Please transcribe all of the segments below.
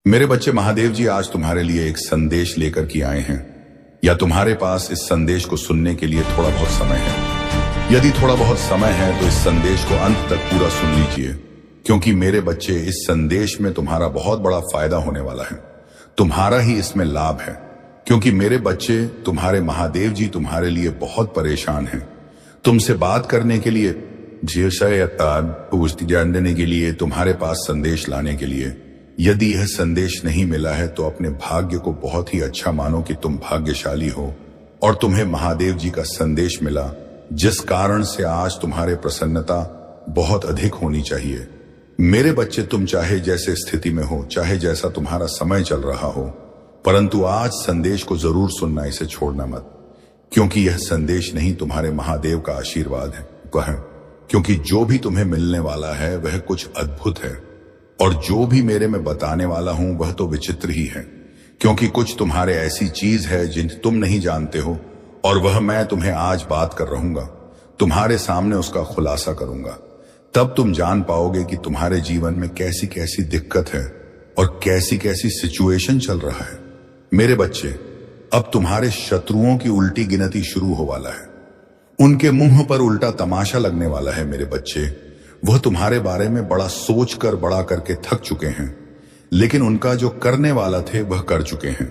मेरे बच्चे, महादेव जी आज तुम्हारे लिए एक संदेश लेकर के आए हैं। या तुम्हारे पास इस संदेश को सुनने के लिए थोड़ा बहुत समय है? यदि थोड़ा बहुत समय है तो इस संदेश को अंत तक पूरा सुन लीजिए, क्योंकि मेरे बच्चे, इस संदेश में तुम्हारा बहुत बड़ा फायदा होने वाला है। तुम्हारा ही इसमें लाभ है, क्योंकि मेरे बच्चे, तुम्हारे महादेव जी तुम्हारे लिए बहुत परेशान हैं। तुमसे बात करने के लिए, पूछती जानने के लिए, तुम्हारे पास संदेश लाने के लिए। यदि यह संदेश नहीं मिला है तो अपने भाग्य को बहुत ही अच्छा मानो कि तुम भाग्यशाली हो और तुम्हें महादेव जी का संदेश मिला, जिस कारण से आज तुम्हारे प्रसन्नता बहुत अधिक होनी चाहिए। मेरे बच्चे, तुम चाहे जैसे स्थिति में हो, चाहे जैसा तुम्हारा समय चल रहा हो, परंतु आज संदेश को जरूर सुनना, इसे छोड़ना मत, क्योंकि यह संदेश नहीं, तुम्हारे महादेव का आशीर्वाद है वह, क्योंकि जो भी तुम्हें मिलने वाला है वह कुछ अद्भुत है, और जो भी मेरे में बताने वाला हूं वह तो विचित्र ही है, क्योंकि कुछ तुम्हारे ऐसी चीज है जिन्हें तुम नहीं जानते हो, और वह मैं तुम्हें आज बात कर रहूंगा, तुम्हारे सामने उसका खुलासा करूंगा। तब तुम जान पाओगे कि तुम्हारे जीवन में कैसी कैसी दिक्कत है और कैसी कैसी सिचुएशन चल रहा है। मेरे बच्चे, अब तुम्हारे शत्रुओं की उल्टी गिनती शुरू हो वाला है, उनके मुंह पर उल्टा तमाशा लगने वाला है। मेरे बच्चे, वह तुम्हारे बारे में बड़ा सोचकर बड़ा करके थक चुके हैं, लेकिन उनका जो करने वाला थे वह कर चुके हैं।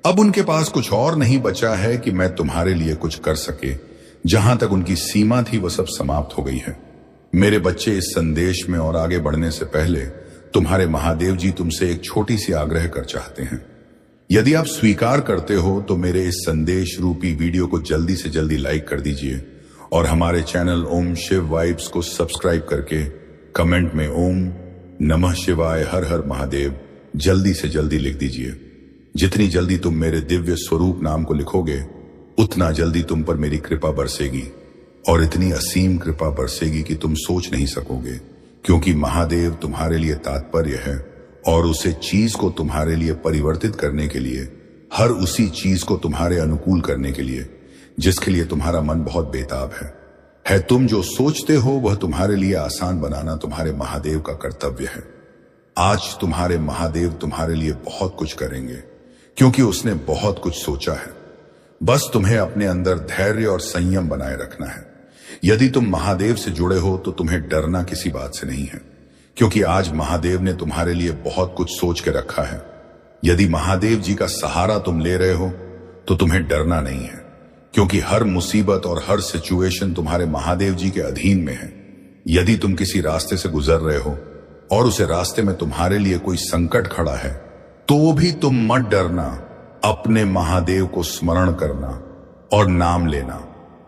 अब उनके पास कुछ और नहीं बचा है कि मैं तुम्हारे लिए कुछ कर सके। जहां तक उनकी सीमा थी वह सब समाप्त हो गई है। मेरे बच्चे, इस संदेश में और आगे बढ़ने से पहले तुम्हारे महादेव जी तुमसे एक छोटी सी आग्रह कर चाहते हैं। यदि आप स्वीकार करते हो तो मेरे इस संदेश रूपी वीडियो को जल्दी से जल्दी लाइक कर दीजिए और हमारे चैनल ओम शिव वाइब्स को सब्सक्राइब करके कमेंट में ओम नमः शिवाय, हर हर महादेव जल्दी से जल्दी लिख दीजिए। जितनी जल्दी तुम मेरे दिव्य स्वरूप नाम को लिखोगे, उतना जल्दी तुम पर मेरी कृपा बरसेगी, और इतनी असीम कृपा बरसेगी कि तुम सोच नहीं सकोगे, क्योंकि महादेव तुम्हारे लिए तात्पर्य है, और उसे चीज को तुम्हारे लिए परिवर्तित करने के लिए, हर उसी चीज को तुम्हारे अनुकूल करने के लिए जिसके लिए तुम्हारा मन बहुत बेताब है। तुम जो सोचते हो वह तुम्हारे लिए आसान बनाना तुम्हारे महादेव का कर्तव्य है। आज तुम्हारे महादेव तुम्हारे लिए बहुत कुछ करेंगे, क्योंकि उसने बहुत कुछ सोचा है। बस तुम्हें अपने अंदर धैर्य और संयम बनाए रखना है। यदि तुम महादेव से जुड़े हो तो तुम्हें डरना किसी बात से नहीं है, क्योंकि आज महादेव ने तुम्हारे लिए बहुत कुछ सोच के रखा है। यदि महादेव जी का सहारा तुम ले रहे हो तो तुम्हें डरना नहीं है, क्योंकि हर मुसीबत और हर सिचुएशन तुम्हारे महादेव जी के अधीन में है। यदि तुम किसी रास्ते से गुजर रहे हो और उसे रास्ते में तुम्हारे लिए कोई संकट खड़ा है, तो भी तुम मत डरना। अपने महादेव को स्मरण करना और नाम लेना,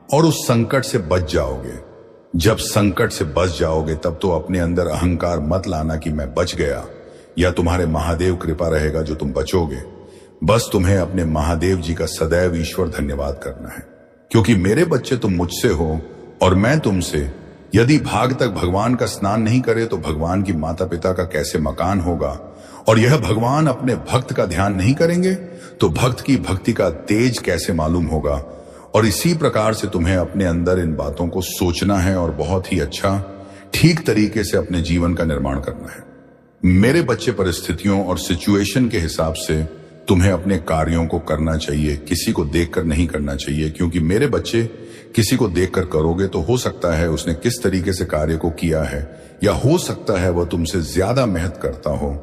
और उस संकट से बच जाओगे। जब संकट से बच जाओगे तब तो अपने अंदर अहंकार मत लाना कि मैं बच गया, या तुम्हारे महादेव कृपा रहेगा जो तुम बचोगे। बस तुम्हें अपने महादेव जी का सदैव ईश्वर धन्यवाद करना है, क्योंकि मेरे बच्चे, तुम मुझसे हो और मैं तुमसे। यदि भाग तक भगवान का स्नान नहीं करे तो भगवान की माता पिता का कैसे मकान होगा, और यह भगवान अपने भक्त का ध्यान नहीं करेंगे तो भक्त की भक्ति का तेज कैसे मालूम होगा। और इसी प्रकार से तुम्हें अपने अंदर इन बातों को सोचना है और बहुत ही अच्छा, ठीक तरीके से अपने जीवन का निर्माण करना है। मेरे बच्चे, परिस्थितियों और सिचुएशन के हिसाब से तुम्हें अपने कार्यों को करना चाहिए, किसी को देखकर नहीं करना चाहिए, क्योंकि मेरे बच्चे, किसी को देखकर करोगे तो हो सकता है उसने किस तरीके से कार्य को किया है, या हो सकता है वह तुमसे ज्यादा मेहनत करता हो,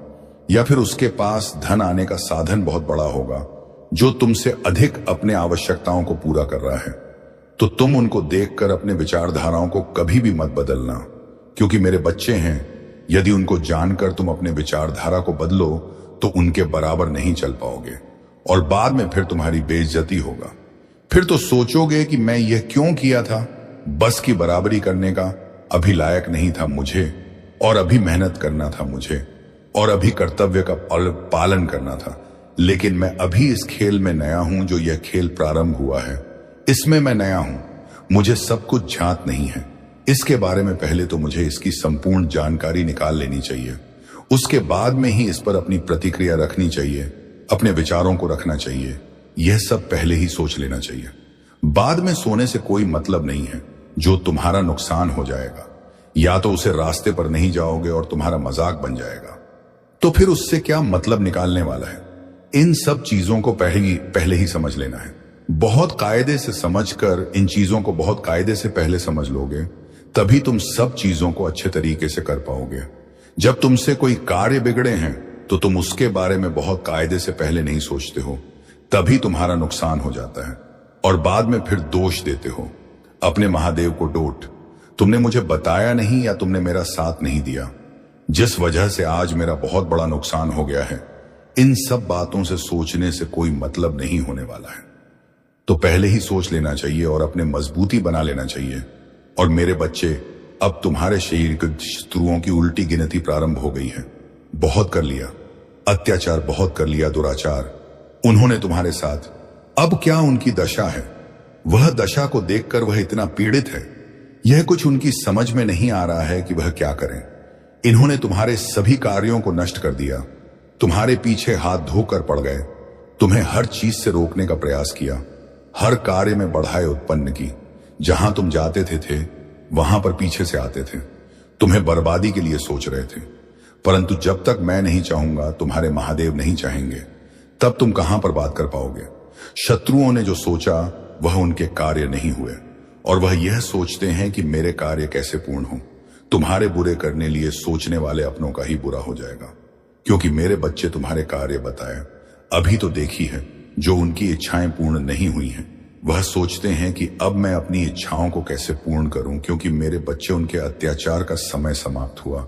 या फिर उसके पास धन आने का साधन बहुत बड़ा होगा जो तुमसे अधिक अपने आवश्यकताओं को पूरा कर रहा है। तो तुम उनको देखकर अपने विचारधाराओं को कभी भी मत बदलना, क्योंकि मेरे बच्चे हैं, यदि उनको जानकर तुम अपने विचारधारा को बदलो तो उनके बराबर नहीं चल पाओगे, और बाद में फिर तुम्हारी बेइज्जती होगा। फिर तो सोचोगे कि मैं यह क्यों किया था, बस की बराबरी करने का अभी लायक नहीं था मुझे, और अभी मेहनत करना था मुझे, और अभी कर्तव्य का पालन करना था। लेकिन मैं अभी इस खेल में नया हूं, जो यह खेल प्रारंभ हुआ है, इसमें मैं नया हूं, मुझे सब कुछ ज्ञात नहीं है। इसके बारे में पहले तो मुझे इसकी संपूर्ण जानकारी निकाल लेनी चाहिए, उसके बाद में ही इस पर अपनी प्रतिक्रिया रखनी चाहिए, अपने विचारों को रखना चाहिए। यह सब पहले ही सोच लेना चाहिए। बाद में सोने से कोई मतलब नहीं है, जो तुम्हारा नुकसान हो जाएगा, या तो उसे रास्ते पर नहीं जाओगे और तुम्हारा मजाक बन जाएगा। तो फिर उससे क्या मतलब निकालने वाला है? इन सब चीजों को पहले ही समझ लेना है। बहुत कायदे से समझकर इन चीजों को बहुत कायदे से पहले समझ लोगे, तभी तुम सब चीजों को अच्छे तरीके से कर पाओगे। जब तुमसे कोई कार्य बिगड़े हैं तो तुम उसके बारे में बहुत कायदे से पहले नहीं सोचते हो, तभी तुम्हारा नुकसान हो जाता है और बाद में फिर दोष देते हो। अपने महादेव को डोट, तुमने मुझे बताया नहीं या तुमने मेरा साथ नहीं दिया, जिस वजह से आज मेरा बहुत बड़ा नुकसान हो गया है। इन सब बातों से सोचने से कोई मतलब नहीं होने वाला है। तो पहले ही सोच लेना चाहिए और अपने मजबूती बना लेना चाहिए। और मेरे बच्चे, अब तुम्हारे शरीर के शत्रुओं की उल्टी गिनती प्रारंभ हो गई है। बहुत कर लिया अत्याचार, बहुत कर लिया दुराचार उन्होंने तुम्हारे साथ। अब क्या उनकी दशा है? वह दशा को देखकर वह इतना पीड़ित है, यह कुछ उनकी समझ में नहीं आ रहा है कि वह क्या करें। इन्होंने तुम्हारे सभी कार्यों को नष्ट कर दिया, तुम्हारे पीछे हाथ धोकर पड़ गए, तुम्हें हर चीज से रोकने का प्रयास किया, हर कार्य में बढ़ाई उत्पन्न की। जहां तुम जाते थे वहां पर पीछे से आते थे, तुम्हें बर्बादी के लिए सोच रहे थे। परंतु जब तक मैं नहीं चाहूंगा, तुम्हारे महादेव नहीं चाहेंगे, तब तुम कहां पर बात कर पाओगे। शत्रुओं ने जो सोचा वह उनके कार्य नहीं हुए और वह यह सोचते हैं कि मेरे कार्य कैसे पूर्ण हो। तुम्हारे बुरे करने लिए सोचने वाले अपनों का ही बुरा हो जाएगा, क्योंकि मेरे बच्चे तुम्हारे कार्य बताए अभी तो देखी है। जो उनकी इच्छाएं पूर्ण नहीं हुई हैं, वह सोचते हैं कि अब मैं अपनी इच्छाओं को कैसे पूर्ण करूं, क्योंकि मेरे बच्चे, उनके अत्याचार का समय समाप्त हुआ।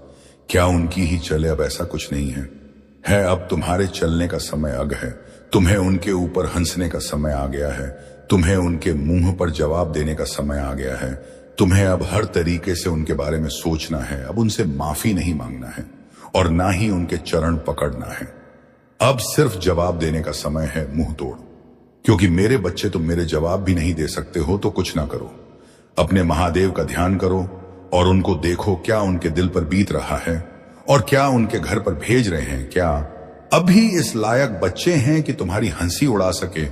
क्या उनकी ही चले? अब ऐसा कुछ नहीं है। अब तुम्हारे चलने का समय अग है। तुम्हें उनके ऊपर हंसने का समय आ गया है। तुम्हें उनके मुंह पर जवाब देने का समय आ गया है। तुम्हें अब हर तरीके से उनके बारे में सोचना है। अब उनसे माफी नहीं मांगना है और ना ही उनके चरण पकड़ना है। अब सिर्फ जवाब देने का समय है, मुंह तोड़। क्योंकि मेरे बच्चे, तुम मेरे जवाब भी नहीं दे सकते हो तो कुछ ना करो। अपने महादेव का ध्यान करो और उनको देखो, क्या उनके दिल पर बीत रहा है और क्या उनके घर पर भेज रहे हैं। क्या अभी इस लायक बच्चे हैं कि तुम्हारी हंसी उड़ा सके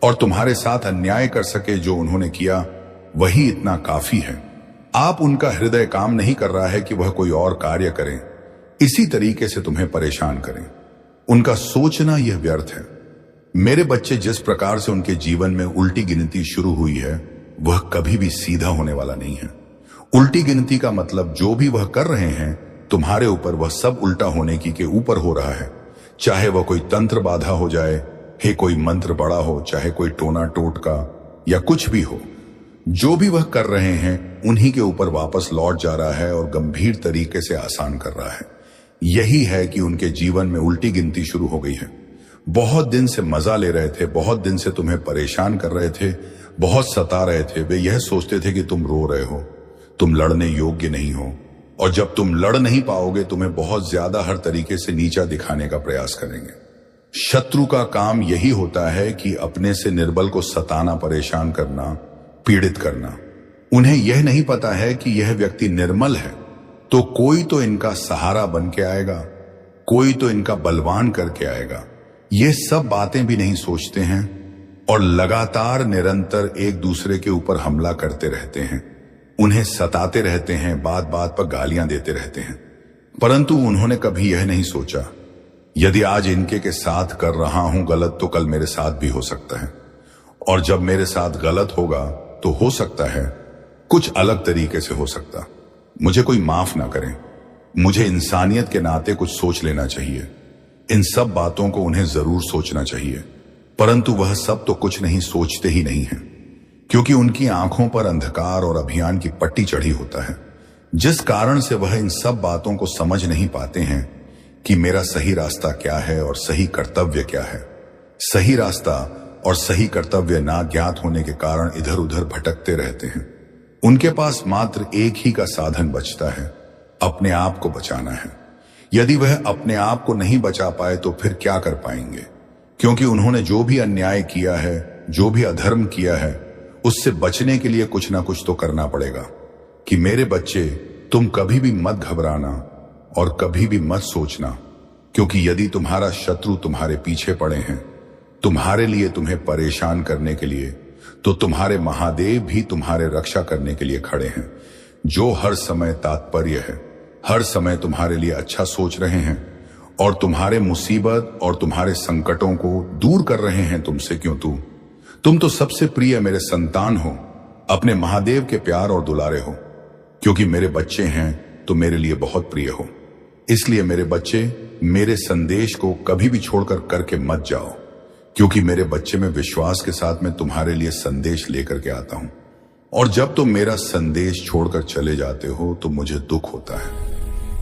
और तुम्हारे साथ अन्याय कर सके? जो उन्होंने किया वही इतना काफी है। आप उनका हृदय काम नहीं कर रहा है कि वह कोई और कार्य करें, इसी तरीके से तुम्हें परेशान करें। उनका सोचना यह व्यर्थ है। मेरे बच्चे, जिस प्रकार से उनके जीवन में उल्टी गिनती शुरू हुई है, वह कभी भी सीधा होने वाला नहीं है। उल्टी गिनती का मतलब जो भी वह कर रहे हैं तुम्हारे ऊपर, वह सब उल्टा होने की के ऊपर हो रहा है। चाहे वह कोई तंत्र बाधा हो जाए, हे कोई मंत्र बड़ा हो, चाहे कोई टोना टोटका या कुछ भी हो, जो भी वह कर रहे हैं उन्हीं के ऊपर वापस लौट जा रहा है और गंभीर तरीके से आसान कर रहा है। यही है कि उनके जीवन में उल्टी गिनती शुरू हो गई है। बहुत दिन से मजा ले रहे थे, बहुत दिन से तुम्हें परेशान कर रहे थे, बहुत सता रहे थे। वे यह सोचते थे कि तुम रो रहे हो, तुम लड़ने योग्य नहीं हो, और जब तुम लड़ नहीं पाओगे तुम्हें बहुत ज्यादा हर तरीके से नीचा दिखाने का प्रयास करेंगे। शत्रु का काम यही होता है कि अपने से निर्बल को सताना, परेशान करना, पीड़ित करना। उन्हें यह नहीं पता है कि यह व्यक्ति निर्मल है, तो कोई तो इनका सहारा बन के आएगा, कोई तो इनका बलवान करके आएगा। ये सब बातें भी नहीं सोचते हैं और लगातार निरंतर एक दूसरे के ऊपर हमला करते रहते हैं, उन्हें सताते रहते हैं, बात बात पर गालियां देते रहते हैं। परंतु उन्होंने कभी यह नहीं सोचा, यदि आज इनके के साथ कर रहा हूं गलत, तो कल मेरे साथ भी हो सकता है, और जब मेरे साथ गलत होगा तो हो सकता है कुछ अलग तरीके से हो सकता। मुझे कोई माफ ना करे, मुझे इंसानियत के नाते कुछ सोच लेना चाहिए। इन सब बातों को उन्हें जरूर सोचना चाहिए, परंतु वह सब तो कुछ नहीं सोचते ही नहीं है, क्योंकि उनकी आंखों पर अंधकार और अभियान की पट्टी चढ़ी होता है, जिस कारण से वह इन सब बातों को समझ नहीं पाते हैं कि मेरा सही रास्ता क्या है और सही कर्तव्य क्या है। सही रास्ता और सही कर्तव्य ना ज्ञात होने के कारण इधर उधर भटकते रहते हैं। उनके पास मात्र एक ही का साधन बचता है, अपने आप को बचाना है। यदि वह अपने आप को नहीं बचा पाए तो फिर क्या कर पाएंगे, क्योंकि उन्होंने जो भी अन्याय किया है, जो भी अधर्म किया है, उससे बचने के लिए कुछ ना कुछ तो करना पड़ेगा। कि मेरे बच्चे, तुम कभी भी मत घबराना और कभी भी मत सोचना, क्योंकि यदि तुम्हारा शत्रु तुम्हारे पीछे पड़े हैं तुम्हारे लिए, तुम्हें परेशान करने के लिए, तो तुम्हारे महादेव भी तुम्हारे रक्षा करने के लिए खड़े हैं, जो हर समय तात्पर्य है, हर समय तुम्हारे लिए अच्छा सोच रहे हैं और तुम्हारे मुसीबत और तुम्हारे संकटों को दूर कर रहे हैं तुमसे। क्यों? तुम तो सबसे प्रिय मेरे संतान हो, अपने महादेव के प्यार और दुलारे हो। क्योंकि मेरे बच्चे हैं तो मेरे लिए बहुत प्रिय हो। इसलिए मेरे बच्चे, मेरे संदेश को कभी भी छोड़कर करके मत जाओ, क्योंकि मेरे बच्चे में विश्वास के साथ मैं तुम्हारे लिए संदेश लेकर के आता हूं। और जब तुम मेरा संदेश छोड़कर चले जाते हो तो मुझे दुख होता है,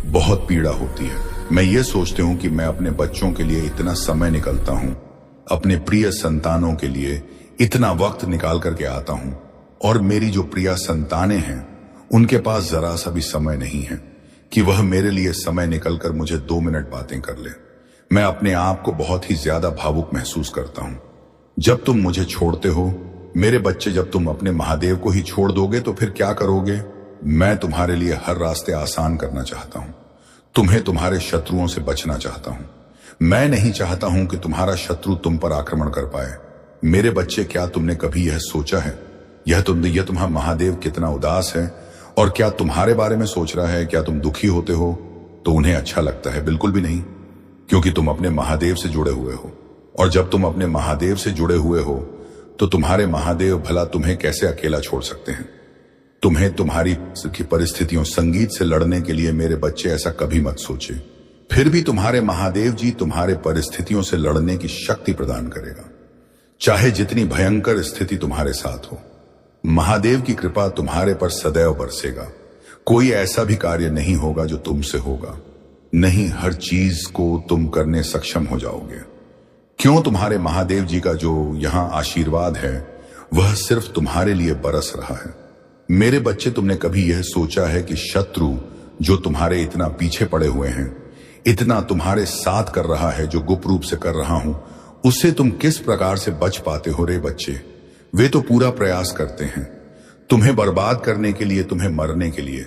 बहुत पीड़ा होती है। मैं ये सोचती हूं कि मैं अपने बच्चों के लिए इतना समय निकलता हूं, अपने प्रिय संतानों के लिए इतना वक्त निकाल करके आता हूं, और मेरी जो प्रिय संतानें हैं उनके पास जरा सा भी समय नहीं है कि वह मेरे लिए समय निकलकर मुझे 2 मिनट बातें कर ले। मैं अपने आप को बहुत ही ज्यादा भावुक महसूस करता हूं जब तुम मुझे छोड़ते हो। मेरे बच्चे, जब तुम अपने महादेव को ही छोड़ दोगे तो फिर क्या करोगे? मैं तुम्हारे लिए हर रास्ते आसान करना चाहता हूं, तुम्हें तुम्हारे शत्रुओं से बचना चाहता हूं। मैं नहीं चाहता हूं कि तुम्हारा शत्रु तुम पर आक्रमण कर पाए। मेरे बच्चे, क्या तुमने कभी यह सोचा है यह तुम्हारा महादेव कितना उदास है और क्या तुम्हारे बारे में सोच रहा है? क्या तुम दुखी होते हो तो उन्हें अच्छा लगता है? बिल्कुल भी नहीं, क्योंकि तुम अपने महादेव से जुड़े हुए हो। और जब तुम अपने महादेव से जुड़े हुए हो तो तुम्हारे महादेव भला तुम्हें कैसे अकेला छोड़ सकते हैं? तुम्हें तुम्हारी परिस्थितियों संगीत से लड़ने के लिए मेरे बच्चे ऐसा कभी मत सोचे। फिर भी तुम्हारे महादेव जी तुम्हारे परिस्थितियों से लड़ने की शक्ति प्रदान करेगा, चाहे जितनी भयंकर स्थिति तुम्हारे साथ हो। महादेव की कृपा तुम्हारे पर सदैव बरसेगा। कोई ऐसा भी कार्य नहीं होगा जो तुमसे होगा नहीं, हर चीज को तुम करने सक्षम हो जाओगे। क्यों? तुम्हारे महादेव जी का जो यहां आशीर्वाद है वह सिर्फ तुम्हारे लिए बरस रहा है। मेरे बच्चे, तुमने कभी यह सोचा है कि शत्रु जो तुम्हारे इतना पीछे पड़े हुए हैं, इतना तुम्हारे साथ कर रहा है, जो गुप्त रूप से कर रहा हूं, उससे तुम किस प्रकार से बच पाते हो? रे बच्चे, वे तो पूरा प्रयास करते हैं तुम्हें बर्बाद करने के लिए, तुम्हें मरने के लिए,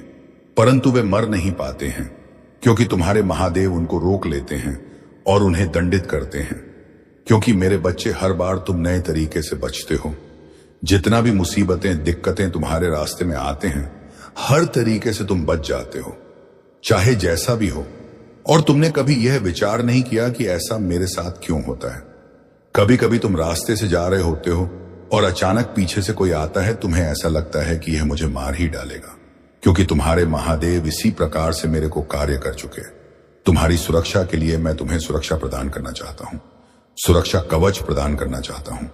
परंतु वे मर नहीं पाते हैं क्योंकि तुम्हारे महादेव उनको रोक लेते हैं और उन्हें दंडित करते हैं। क्योंकि मेरे बच्चे, हर बार तुम नए तरीके से बचते हो। जितना भी मुसीबतें, दिक्कतें तुम्हारे रास्ते में आते हैं, हर तरीके से तुम बच जाते हो, चाहे जैसा भी हो। और तुमने कभी यह विचार नहीं किया कि ऐसा मेरे साथ क्यों होता है? कभी कभी तुम रास्ते से जा रहे होते हो और अचानक पीछे से कोई आता है, तुम्हें ऐसा लगता है कि यह मुझे मार ही डालेगा, क्योंकि तुम्हारे महादेव इसी प्रकार से मेरे को कार्य कर चुके। तुम्हारी सुरक्षा के लिए मैं तुम्हें सुरक्षा प्रदान करना चाहता हूं, सुरक्षा कवच प्रदान करना चाहता हूं।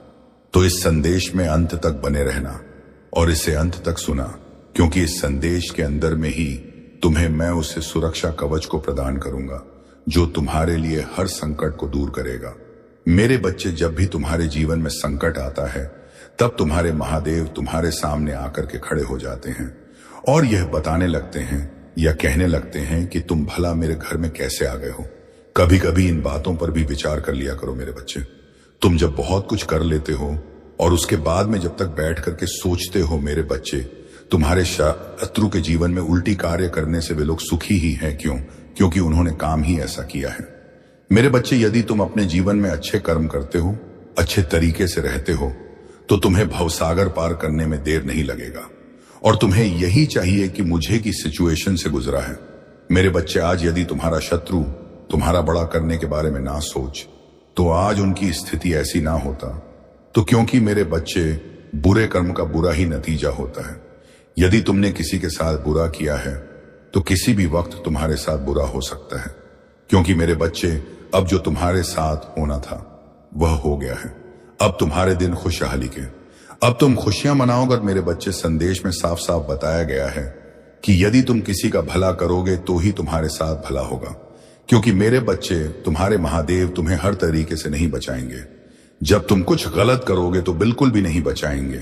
तो इस संदेश में अंत तक बने रहना और इसे अंत तक सुना, क्योंकि इस संदेश के अंदर में ही तुम्हें मैं उसे सुरक्षा कवच को प्रदान करूंगा जो तुम्हारे लिए हर संकट को दूर करेगा। मेरे बच्चे, जब भी तुम्हारे जीवन में संकट आता है तब तुम्हारे महादेव तुम्हारे सामने आकर के खड़े हो जाते हैं और यह बताने लगते हैं या कहने लगते हैं कि तुम भला मेरे घर में कैसे आ गए हो। कभी कभी इन बातों पर भी विचार कर लिया करो मेरे बच्चे। तुम जब बहुत कुछ कर लेते हो और उसके बाद में जब तक बैठ करके सोचते हो मेरे बच्चे, तुम्हारे शत्रु के जीवन में उल्टी कार्य करने से वे लोग सुखी ही हैं। क्यों? क्योंकि उन्होंने काम ही ऐसा किया है। मेरे बच्चे, यदि तुम अपने जीवन में अच्छे कर्म करते हो, अच्छे तरीके से रहते हो, तो तुम्हें भवसागर पार करने में देर नहीं लगेगा। और तुम्हें यही चाहिए कि मुझे की सिचुएशन से गुजरा है। मेरे बच्चे, आज यदि तुम्हारा शत्रु तुम्हारा बड़ा करने के बारे में ना सोच तो आज उनकी स्थिति ऐसी ना होता। तो क्योंकि मेरे बच्चे, बुरे कर्म का बुरा ही नतीजा होता है। यदि तुमने किसी के साथ बुरा किया है तो किसी भी वक्त तुम्हारे साथ बुरा हो सकता है। क्योंकि मेरे बच्चे, अब जो तुम्हारे साथ होना था वह हो गया है। अब तुम्हारे दिन खुशहाली के, अब तुम खुशियां मनाओगे। मेरे बच्चे, संदेश में साफ साफ बताया गया है कि यदि तुम किसी का भला करोगे तो ही तुम्हारे साथ भला होगा। क्योंकि मेरे बच्चे, तुम्हारे महादेव तुम्हें हर तरीके से नहीं बचाएंगे। जब तुम कुछ गलत करोगे तो बिल्कुल भी नहीं बचाएंगे।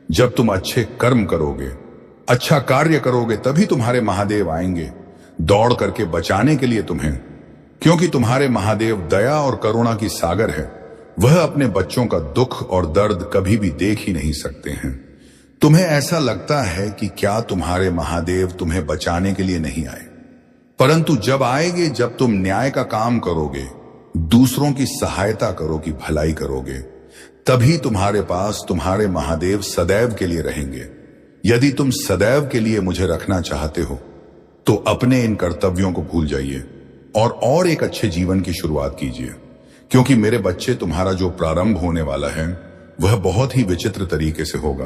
जब तुम अच्छे कर्म करोगे, अच्छा कार्य करोगे, तभी तुम्हारे महादेव आएंगे दौड़ करके बचाने के लिए तुम्हें। क्योंकि तुम्हारे महादेव दया और करुणा की सागर है। वह अपने बच्चों का दुख और दर्द कभी भी देख ही नहीं सकते हैं। तुम्हें ऐसा लगता है कि क्या तुम्हारे महादेव तुम्हें बचाने के लिए नहीं आए, परंतु जब आएंगे, जब तुम न्याय का काम करोगे, दूसरों की सहायता करोगे, भलाई करोगे, तभी तुम्हारे पास तुम्हारे महादेव सदैव के लिए रहेंगे। यदि तुम सदैव के लिए मुझे रखना चाहते हो तो अपने इन कर्तव्यों को भूल जाइए और एक अच्छे जीवन की शुरुआत कीजिए, क्योंकि मेरे बच्चे तुम्हारा जो प्रारंभ होने वाला है वह बहुत ही विचित्र तरीके से होगा,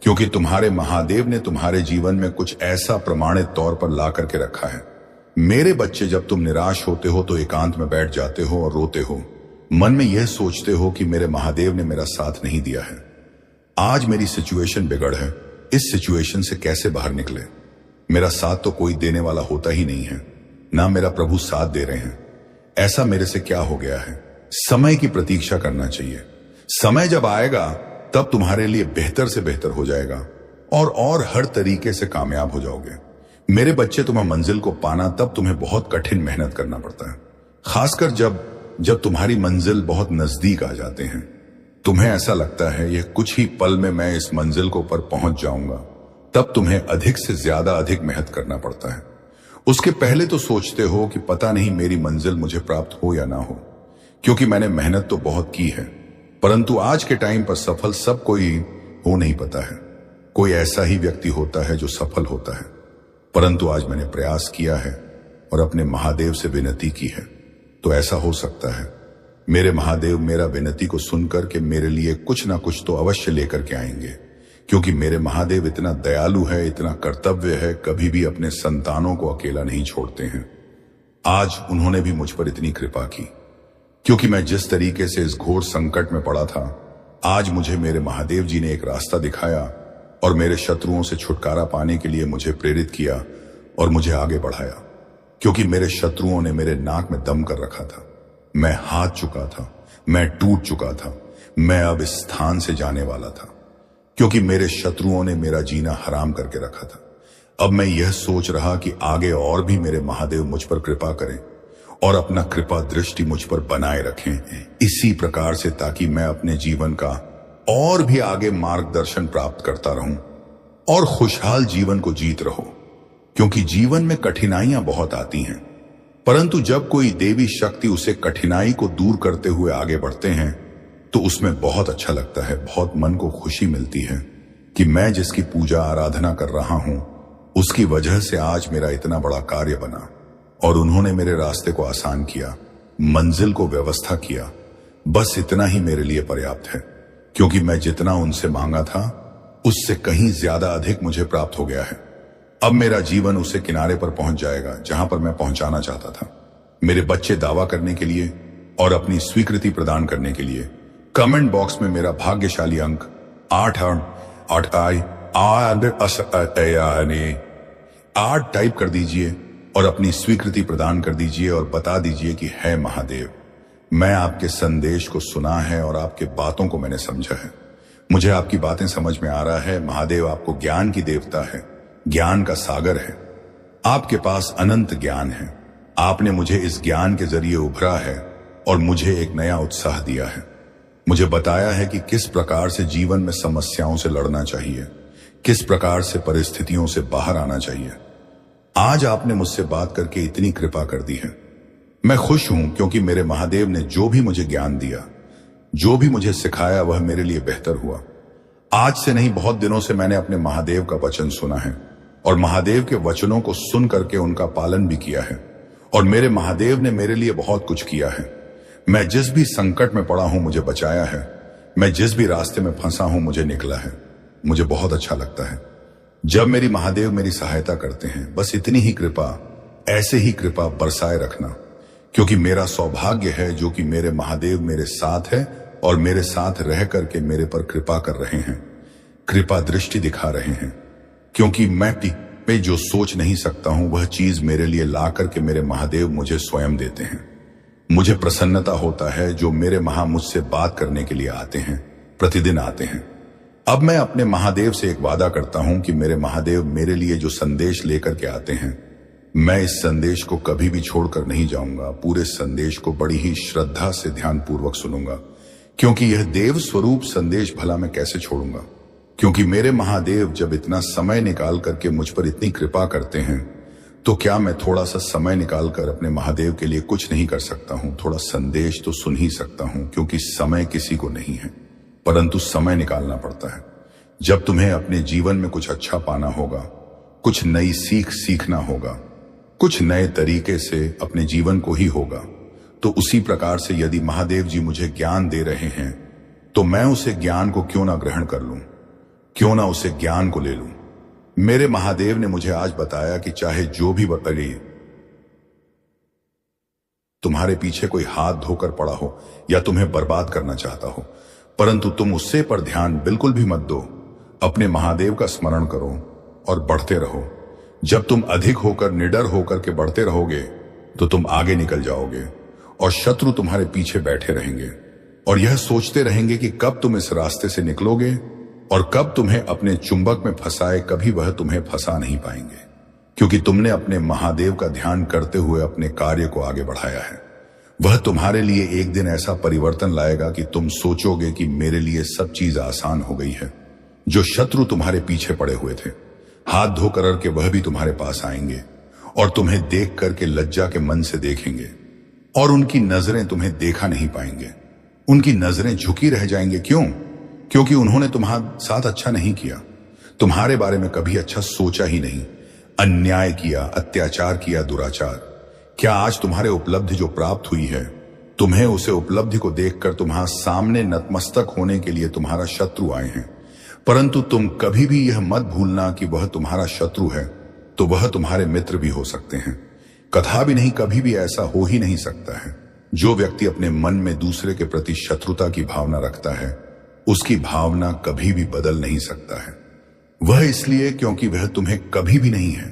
क्योंकि तुम्हारे महादेव ने तुम्हारे जीवन में कुछ ऐसा प्रमाणित तौर पर ला करके रखा है। मेरे बच्चे, जब तुम निराश होते हो तो एकांत में बैठ जाते हो और रोते हो, मन में यह सोचते हो कि मेरे महादेव ने मेरा साथ नहीं दिया है। आज मेरी सिचुएशन बिगड़ है, इस सिचुएशन से कैसे बाहर निकले? मेरा साथ तो कोई देने वाला होता ही नहीं है, ना मेरा प्रभु साथ दे रहे हैं। ऐसा मेरे से क्या हो गया है? समय की प्रतीक्षा करना चाहिए। समय जब आएगा तब तुम्हारे लिए बेहतर से बेहतर हो जाएगा और हर तरीके से कामयाब हो जाओगे। मेरे बच्चे, तुम्हें मंजिल को पाना तब तुम्हें बहुत कठिन मेहनत करना पड़ता है, खासकर जब तुम्हारी मंजिल बहुत नजदीक आ जाते हैं। तुम्हें ऐसा लगता है यह कुछ ही पल में मैं इस मंजिल को पर पहुंच जाऊंगा, तब तुम्हें अधिक से ज्यादा अधिक मेहनत करना पड़ता है। उसके पहले तो सोचते हो कि पता नहीं मेरी मंजिल मुझे प्राप्त हो या ना हो, क्योंकि मैंने मेहनत तो बहुत की है। परंतु आज के टाइम पर सफल सब कोई हो नहीं पाता है। कोई ऐसा ही व्यक्ति होता है जो सफल होता है। परंतु आज मैंने प्रयास किया है और अपने महादेव से विनती की है, तो ऐसा हो सकता है मेरे महादेव मेरा विनती को सुनकर के मेरे लिए कुछ ना कुछ तो अवश्य लेकर के आएंगे, क्योंकि मेरे महादेव इतना दयालु है, इतना कर्तव्य है, कभी भी अपने संतानों को अकेला नहीं छोड़ते हैं। आज उन्होंने भी मुझ पर इतनी कृपा की, क्योंकि मैं जिस तरीके से इस घोर संकट में पड़ा था, आज मुझे मेरे महादेव जी ने एक रास्ता दिखाया और मेरे शत्रुओं से छुटकारा पाने के लिए मुझे प्रेरित किया और मुझे आगे बढ़ाया। क्योंकि मेरे शत्रुओं ने मेरे नाक में दम कर रखा था, मैं हाथ चुका था, मैं टूट चुका था, मैं अब इस स्थान से जाने वाला था, क्योंकि मेरे शत्रुओं ने मेरा जीना हराम करके रखा था। अब मैं यह सोच रहा कि आगे और भी मेरे महादेव मुझ पर कृपा करें और अपना कृपा दृष्टि मुझ पर बनाए रखें, इसी प्रकार से, ताकि मैं अपने जीवन का और भी आगे मार्गदर्शन प्राप्त करता रहूं और खुशहाल जीवन को जीत रहो। क्योंकि जीवन में कठिनाइयां बहुत आती हैं, परंतु जब कोई देवी शक्ति उसे कठिनाई को दूर करते हुए आगे बढ़ते हैं तो उसमें बहुत अच्छा लगता है, बहुत मन को खुशी मिलती है कि मैं जिसकी पूजा आराधना कर रहा हूं उसकी वजह से आज मेरा इतना बड़ा कार्य बना और उन्होंने मेरे रास्ते को आसान किया, मंजिल को व्यवस्था किया। बस इतना ही मेरे लिए पर्याप्त है, क्योंकि मैं जितना उनसे मांगा था उससे कहीं ज्यादा अधिक मुझे प्राप्त हो गया है। अब मेरा जीवन उसे किनारे पर पहुंच जाएगा जहां पर मैं पहुंचाना चाहता था। मेरे बच्चे दावा करने के लिए और अपनी स्वीकृति प्रदान करने के लिए कमेंट बॉक्स में मेरा भाग्यशाली अंक 8 टाइप कर दीजिए और अपनी स्वीकृति प्रदान कर दीजिए और बता दीजिए कि है महादेव, मैं आपके संदेश को सुना है और आपके बातों को मैंने समझा है। मुझे आपकी बातें समझ में आ रहा है। महादेव आपको ज्ञान की देवता है, ज्ञान का सागर है, आपके पास अनंत ज्ञान है। आपने मुझे इस ज्ञान के जरिए उभरा है और मुझे एक नया उत्साह दिया है। मुझे बताया है कि किस प्रकार से जीवन में समस्याओं से लड़ना चाहिए, किस प्रकार से परिस्थितियों से बाहर आना चाहिए। आज आपने मुझसे बात करके इतनी कृपा कर दी है। मैं खुश हूं, क्योंकि मेरे महादेव ने जो भी मुझे ज्ञान दिया, जो भी मुझे सिखाया, वह मेरे लिए बेहतर हुआ। आज से नहीं, बहुत दिनों से मैंने अपने महादेव का वचन सुना है और महादेव के वचनों को सुन करके उनका पालन भी किया है और मेरे महादेव ने मेरे लिए बहुत कुछ किया है। मैं जिस भी संकट में पड़ा हूं मुझे बचाया है, मैं जिस भी रास्ते में फंसा हूं मुझे निकला है। मुझे बहुत अच्छा लगता है जब मेरी महादेव मेरी सहायता करते हैं। बस इतनी ही कृपा, ऐसे ही कृपा बरसाए रखना, क्योंकि मेरा सौभाग्य है जो कि मेरे महादेव मेरे साथ है और मेरे साथ रह करके मेरे पर कृपा कर रहे हैं, कृपा दृष्टि दिखा रहे हैं। क्योंकि मैं जो सोच नहीं सकता हूं वह चीज मेरे लिए ला करके मेरे महादेव मुझे स्वयं देते हैं। मुझे प्रसन्नता होता है जो मेरे मुझसे बात करने के लिए आते हैं, प्रतिदिन आते हैं। अब मैं अपने महादेव से एक वादा करता हूं कि मेरे महादेव मेरे लिए जो संदेश लेकर के आते हैं, मैं इस संदेश को कभी भी छोड़कर नहीं जाऊंगा। पूरे संदेश को बड़ी ही श्रद्धा से ध्यानपूर्वक सुनूंगा, क्योंकि यह देव स्वरूप संदेश भला मैं कैसे छोड़ूंगा। क्योंकि मेरे महादेव जब इतना समय निकाल करके मुझ पर इतनी कृपा करते हैं, तो क्या मैं थोड़ा सा समय निकालकर अपने महादेव के लिए कुछ नहीं कर सकता हूं? थोड़ा संदेश तो सुन ही सकता हूं, क्योंकि समय किसी को नहीं है, परंतु समय निकालना पड़ता है। जब तुम्हें अपने जीवन में कुछ अच्छा पाना होगा, कुछ नई सीख सीखना होगा, कुछ नए तरीके से अपने जीवन को ही होगा। तो उसी प्रकार से यदि महादेव जी मुझे ज्ञान दे रहे हैं तो मैं उसे ज्ञान को क्यों ना ग्रहण कर लूं, क्यों ना उसे ज्ञान को ले लूं। मेरे महादेव ने मुझे आज बताया कि चाहे जो भी बतले तुम्हारे पीछे कोई हाथ धोकर पड़ा हो या तुम्हें बर्बाद करना चाहता हो, परंतु तुम उससे पर ध्यान बिल्कुल भी मत दो। अपने महादेव का स्मरण करो और बढ़ते रहो। जब तुम अधिक होकर निडर होकर के बढ़ते रहोगे तो तुम आगे निकल जाओगे और शत्रु तुम्हारे पीछे बैठे रहेंगे और यह सोचते रहेंगे कि कब तुम इस रास्ते से निकलोगे और कब तुम्हें अपने चुंबक में फंसाए, कभी वह तुम्हें फंसा नहीं पाएंगे, क्योंकि तुमने अपने महादेव का ध्यान करते हुए अपने कार्य को आगे बढ़ाया है। वह तुम्हारे लिए एक दिन ऐसा परिवर्तन लाएगा कि तुम सोचोगे कि मेरे लिए सब चीज आसान हो गई है। जो शत्रु तुम्हारे पीछे पड़े हुए थे, हाथ धो कर के वह भी तुम्हारे पास आएंगे और तुम्हें देख करके लज्जा के मन से देखेंगे और उनकी नजरें तुम्हें देखा नहीं पाएंगे। उनकी नजरें झुकी रह जाएंगे। क्यों? क्योंकि उन्होंने तुम्हारे साथ अच्छा नहीं किया, तुम्हारे बारे में कभी अच्छा सोचा ही नहीं। अन्याय किया, अत्याचार किया, दुराचार। क्या आज तुम्हारे उपलब्धि जो प्राप्त हुई है, तुम्हें उसे उपलब्धि को देखकर तुम्हारे सामने नतमस्तक होने के लिए तुम्हारा शत्रु आए हैं, परंतु तुम कभी भी यह मत भूलना कि वह तुम्हारा शत्रु है तो वह तुम्हारे मित्र भी हो सकते हैं। कथा भी नहीं, कभी भी ऐसा हो ही नहीं सकता है। जो व्यक्ति अपने मन में दूसरे के प्रति शत्रुता की भावना रखता है, उसकी भावना कभी भी बदल नहीं सकता है। वह इसलिए क्योंकि वह तुम्हें कभी भी नहीं है,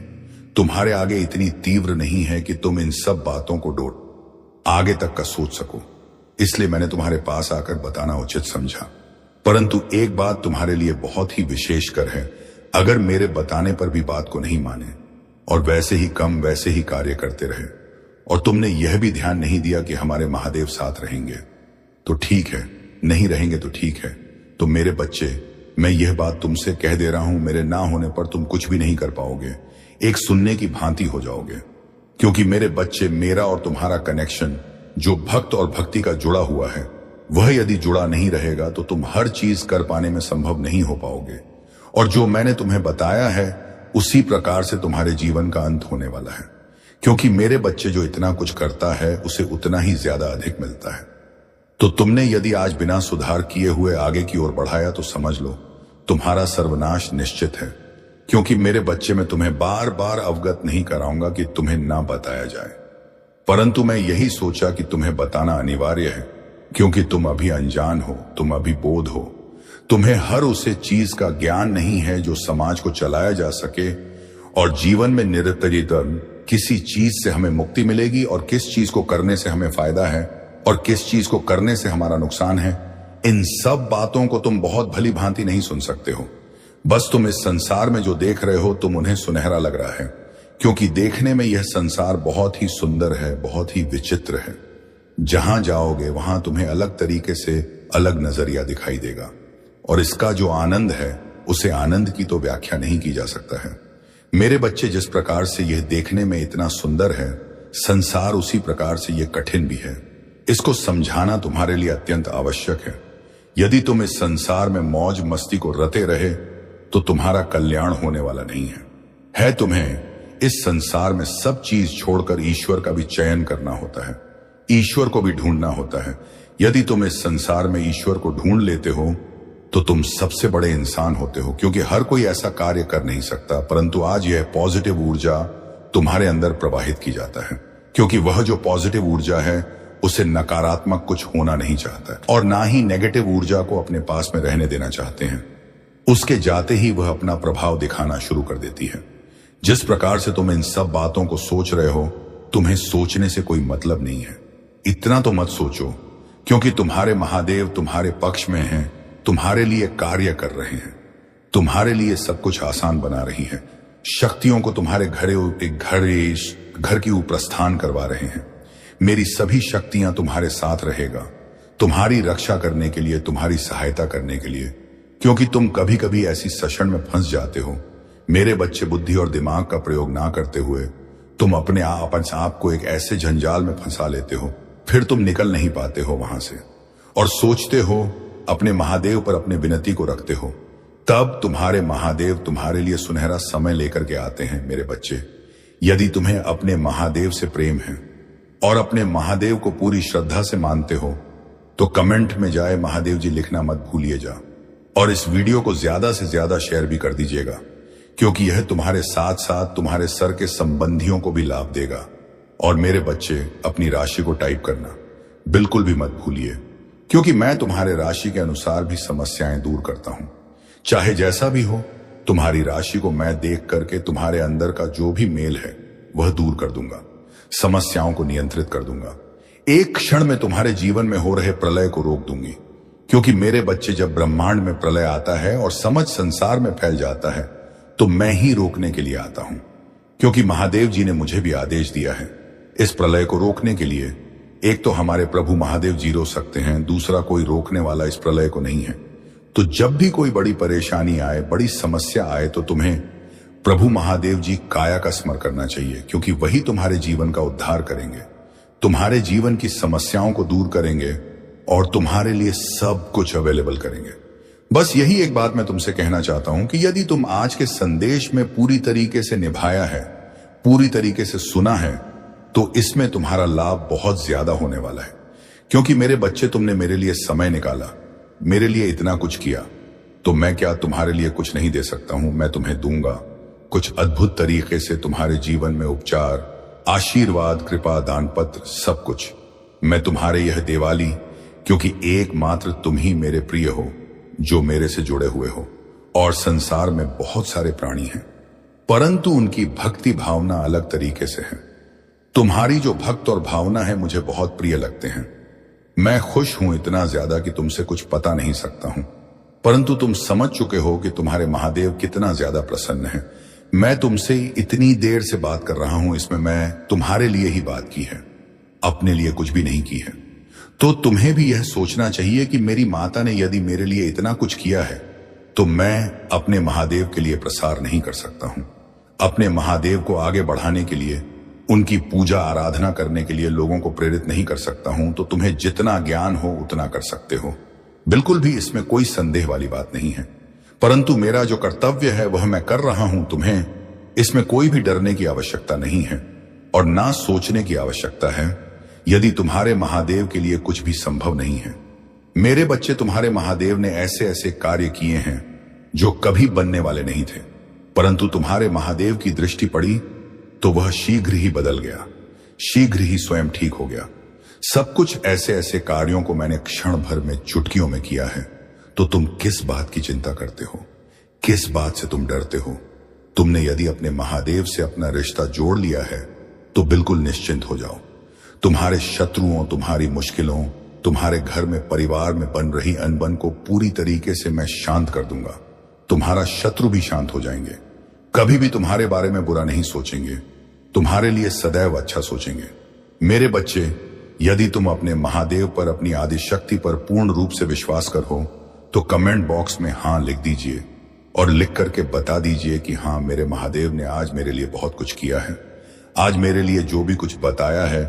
तुम्हारे आगे इतनी तीव्र नहीं है कि तुम इन सब बातों को आगे तक का सोच सको। इसलिए मैंने तुम्हारे पास आकर बताना उचित समझा। परंतु एक बात तुम्हारे लिए बहुत ही विशेषकर है। अगर मेरे बताने पर भी बात को नहीं माने और वैसे ही कम वैसे ही कार्य करते रहे और तुमने यह भी ध्यान नहीं दिया कि हमारे महादेव साथ रहेंगे, तो ठीक है, नहीं रहेंगे तो ठीक है। तो मेरे बच्चे, मैं यह बात तुमसे कह दे रहा हूं, मेरे ना होने पर तुम कुछ भी नहीं कर पाओगे, एक सुनने की भांति हो जाओगे। क्योंकि मेरे बच्चे, मेरा और तुम्हारा कनेक्शन जो भक्त और भक्ति का जुड़ा हुआ है, वह यदि जुड़ा नहीं रहेगा तो तुम हर चीज कर पाने में संभव नहीं हो पाओगे। और जो मैंने तुम्हें बताया है उसी प्रकार से तुम्हारे जीवन का अंत होने वाला है। क्योंकि मेरे बच्चे, जो इतना कुछ करता है उसे उतना ही ज्यादा अधिक मिलता है। तो तुमने यदि आज बिना सुधार किए हुए आगे की ओर बढ़ाया तो समझ लो तुम्हारा सर्वनाश निश्चित है। क्योंकि मेरे बच्चे, मैं तुम्हें बार बार अवगत नहीं कराऊंगा कि तुम्हें ना बताया जाए, परंतु मैं यही सोचा कि तुम्हें बताना अनिवार्य है। क्योंकि तुम अभी अनजान हो, तुम अभी बोध हो, तुम्हें हर उसे चीज का ज्ञान नहीं है जो समाज को चलाया जा सके और जीवन में निरंतरता किसी चीज से हमें मुक्ति मिलेगी और किस चीज को करने से हमें फायदा है और किस चीज को करने से हमारा नुकसान है। इन सब बातों को तुम बहुत भली भांति नहीं सुन सकते हो। बस तुम इस संसार में जो देख रहे हो, तुम उन्हें सुनहरा लग रहा है, क्योंकि देखने में यह संसार बहुत ही सुंदर है, बहुत ही विचित्र है। जहां जाओगे वहां तुम्हें अलग तरीके से अलग नजरिया दिखाई देगा और इसका जो आनंद है, उसे आनंद की तो व्याख्या नहीं की जा सकता है। मेरे बच्चे, जिस प्रकार से यह देखने में इतना सुंदर है, संसार उसी प्रकार से यह कठिन भी है। इसको समझाना तुम्हारे लिए अत्यंत आवश्यक है। यदि तुम इस संसार में मौज मस्ती को रते रहे तो तुम्हारा कल्याण होने वाला नहीं है। तुम्हें इस संसार में सब चीज छोड़कर ईश्वर का भी चयन करना होता है, ईश्वर को भी ढूंढना होता है। यदि तुम इस संसार में ईश्वर को ढूंढ लेते हो तो तुम सबसे बड़े इंसान होते हो। क्योंकि हर कोई ऐसा कार्य कर नहीं सकता, परंतु आज यह पॉजिटिव ऊर्जा तुम्हारे अंदर प्रवाहित की जाता है। क्योंकि वह जो पॉजिटिव ऊर्जा है, उसे नकारात्मक कुछ होना नहीं चाहता है और ना ही नेगेटिव ऊर्जा को अपने पास में रहने देना चाहते हैं। उसके जाते ही वह अपना प्रभाव दिखाना शुरू कर देती है। जिस प्रकार से तुम इन सब बातों को सोच रहे हो, तुम्हें सोचने से कोई मतलब नहीं है। इतना तो मत सोचो, क्योंकि तुम्हारे महादेव तुम्हारे पक्ष में हैं, तुम्हारे लिए कार्य कर रहे हैं, तुम्हारे लिए सब कुछ आसान बना रही है। शक्तियों को तुम्हारे घर की प्रस्थान करवा रहे हैं। मेरी सभी शक्तियां तुम्हारे साथ रहेगा, तुम्हारी रक्षा करने के लिए, तुम्हारी सहायता करने के लिए। क्योंकि तुम कभी कभी ऐसी सशण में फंस जाते हो। मेरे बच्चे, बुद्धि और दिमाग का प्रयोग ना करते हुए तुम अपने आप को एक ऐसे जंजाल में फंसा लेते हो, फिर तुम निकल नहीं पाते हो वहां से और सोचते हो, अपने महादेव पर अपने विनती को रखते हो। तब तुम्हारे महादेव तुम्हारे लिए सुनहरा समय लेकर के आते हैं। मेरे बच्चे, यदि तुम्हें अपने महादेव से प्रेम है और अपने महादेव को पूरी श्रद्धा से मानते हो तो कमेंट में जाए महादेव जी लिखना मत भूलिएगा और इस वीडियो को ज्यादा से ज्यादा शेयर भी कर दीजिएगा, क्योंकि यह तुम्हारे साथ साथ तुम्हारे सर के संबंधियों को भी लाभ देगा। और मेरे बच्चे, अपनी राशि को टाइप करना बिल्कुल भी मत भूलिए, क्योंकि मैं तुम्हारे राशि के अनुसार भी समस्याएं दूर करता हूं। चाहे जैसा भी हो, तुम्हारी राशि को मैं देख करके तुम्हारे अंदर का जो भी मेल है वह दूर कर दूंगा, समस्याओं को नियंत्रित कर दूंगा। एक क्षण में तुम्हारे जीवन में हो रहे प्रलय को रोक दूंगी, क्योंकि मेरे बच्चे, जब ब्रह्मांड में प्रलय आता है और समझ संसार में फैल जाता है तो मैं ही रोकने के लिए आता हूं, क्योंकि महादेव जी ने मुझे भी आदेश दिया है इस प्रलय को रोकने के लिए। एक तो हमारे प्रभु महादेव जी रोक सकते हैं, दूसरा कोई रोकने वाला इस प्रलय को नहीं है। तो जब भी कोई बड़ी परेशानी आए, बड़ी समस्या आए, तो तुम्हें प्रभु महादेव जी काया का स्मरण करना चाहिए, क्योंकि वही तुम्हारे जीवन का उद्धार करेंगे, तुम्हारे जीवन की समस्याओं को दूर करेंगे और तुम्हारे लिए सब कुछ अवेलेबल करेंगे। बस यही एक बात मैं तुमसे कहना चाहता हूं कि यदि तुम आज के संदेश में पूरी तरीके से निभाया है, पूरी तरीके से सुना है, तो इसमें तुम्हारा लाभ बहुत ज्यादा होने वाला है। क्योंकि मेरे बच्चे, तुमने मेरे लिए समय निकाला, मेरे लिए इतना कुछ किया, तो मैं क्या तुम्हारे लिए कुछ नहीं दे सकता हूं? मैं तुम्हें दूंगा कुछ अद्भुत तरीके से तुम्हारे जीवन में उपचार, आशीर्वाद, कृपा, दान पत्र, सब कुछ। मैं तुम्हारे यह दिवाली, क्योंकि एकमात्र तुम ही मेरे प्रिय हो, जो मेरे से जुड़े हुए हो। और संसार में बहुत सारे प्राणी हैं, परंतु उनकी भक्ति भावना अलग तरीके से है। तुम्हारी जो भक्त और भावना है मुझे बहुत प्रिय लगते हैं। मैं खुश हूं इतना ज्यादा कि तुमसे कुछ पता नहीं सकता हूं, परंतु तुम समझ चुके हो कि तुम्हारे महादेव कितना ज्यादा प्रसन्न है। मैं तुमसे इतनी देर से बात कर रहा हूं, इसमें मैं तुम्हारे लिए ही बात की है, अपने लिए कुछ भी नहीं की है। तो तुम्हें भी यह सोचना चाहिए कि मेरी माता ने यदि मेरे लिए इतना कुछ किया है, तो मैं अपने महादेव के लिए प्रसार नहीं कर सकता हूं। अपने महादेव को आगे बढ़ाने के लिए, उनकी पूजा आराधना करने के लिए लोगों को प्रेरित नहीं कर सकता हूं। तो तुम्हें जितना ज्ञान हो उतना कर सकते हो, बिल्कुल भी इसमें कोई संदेह वाली बात नहीं है। परंतु मेरा जो कर्तव्य है वह मैं कर रहा हूं। तुम्हें इसमें कोई भी डरने की आवश्यकता नहीं है और ना सोचने की आवश्यकता है, यदि तुम्हारे महादेव के लिए कुछ भी संभव नहीं है। मेरे बच्चे, तुम्हारे महादेव ने ऐसे ऐसे कार्य किए हैं जो कभी बनने वाले नहीं थे, परंतु तुम्हारे महादेव की दृष्टि पड़ी तो वह शीघ्र ही बदल गया, शीघ्र ही स्वयं ठीक हो गया। सब कुछ ऐसे ऐसे कार्यों को मैंने क्षण भर में, चुटकियों में किया है। तो तुम किस बात की चिंता करते हो? किस बात से तुम डरते हो? तुमने यदि अपने महादेव से अपना रिश्ता जोड़ लिया है तो बिल्कुल निश्चिंत हो जाओ। तुम्हारे शत्रुओं, तुम्हारी मुश्किलों, तुम्हारे घर में, परिवार में बन रही अनबन को पूरी तरीके से मैं शांत कर दूंगा। तुम्हारा शत्रु भी शांत हो जाएंगे, कभी भी तुम्हारे बारे में बुरा नहीं सोचेंगे, तुम्हारे लिए सदैव अच्छा सोचेंगे। मेरे बच्चे, यदि तुम अपने महादेव पर, अपनी आदि शक्ति पर पूर्ण रूप से विश्वास करो तो कमेंट बॉक्स में हां लिख दीजिए और लिख करके बता दीजिए कि हां, मेरे महादेव ने आज मेरे लिए बहुत कुछ किया है। आज मेरे लिए जो भी कुछ बताया है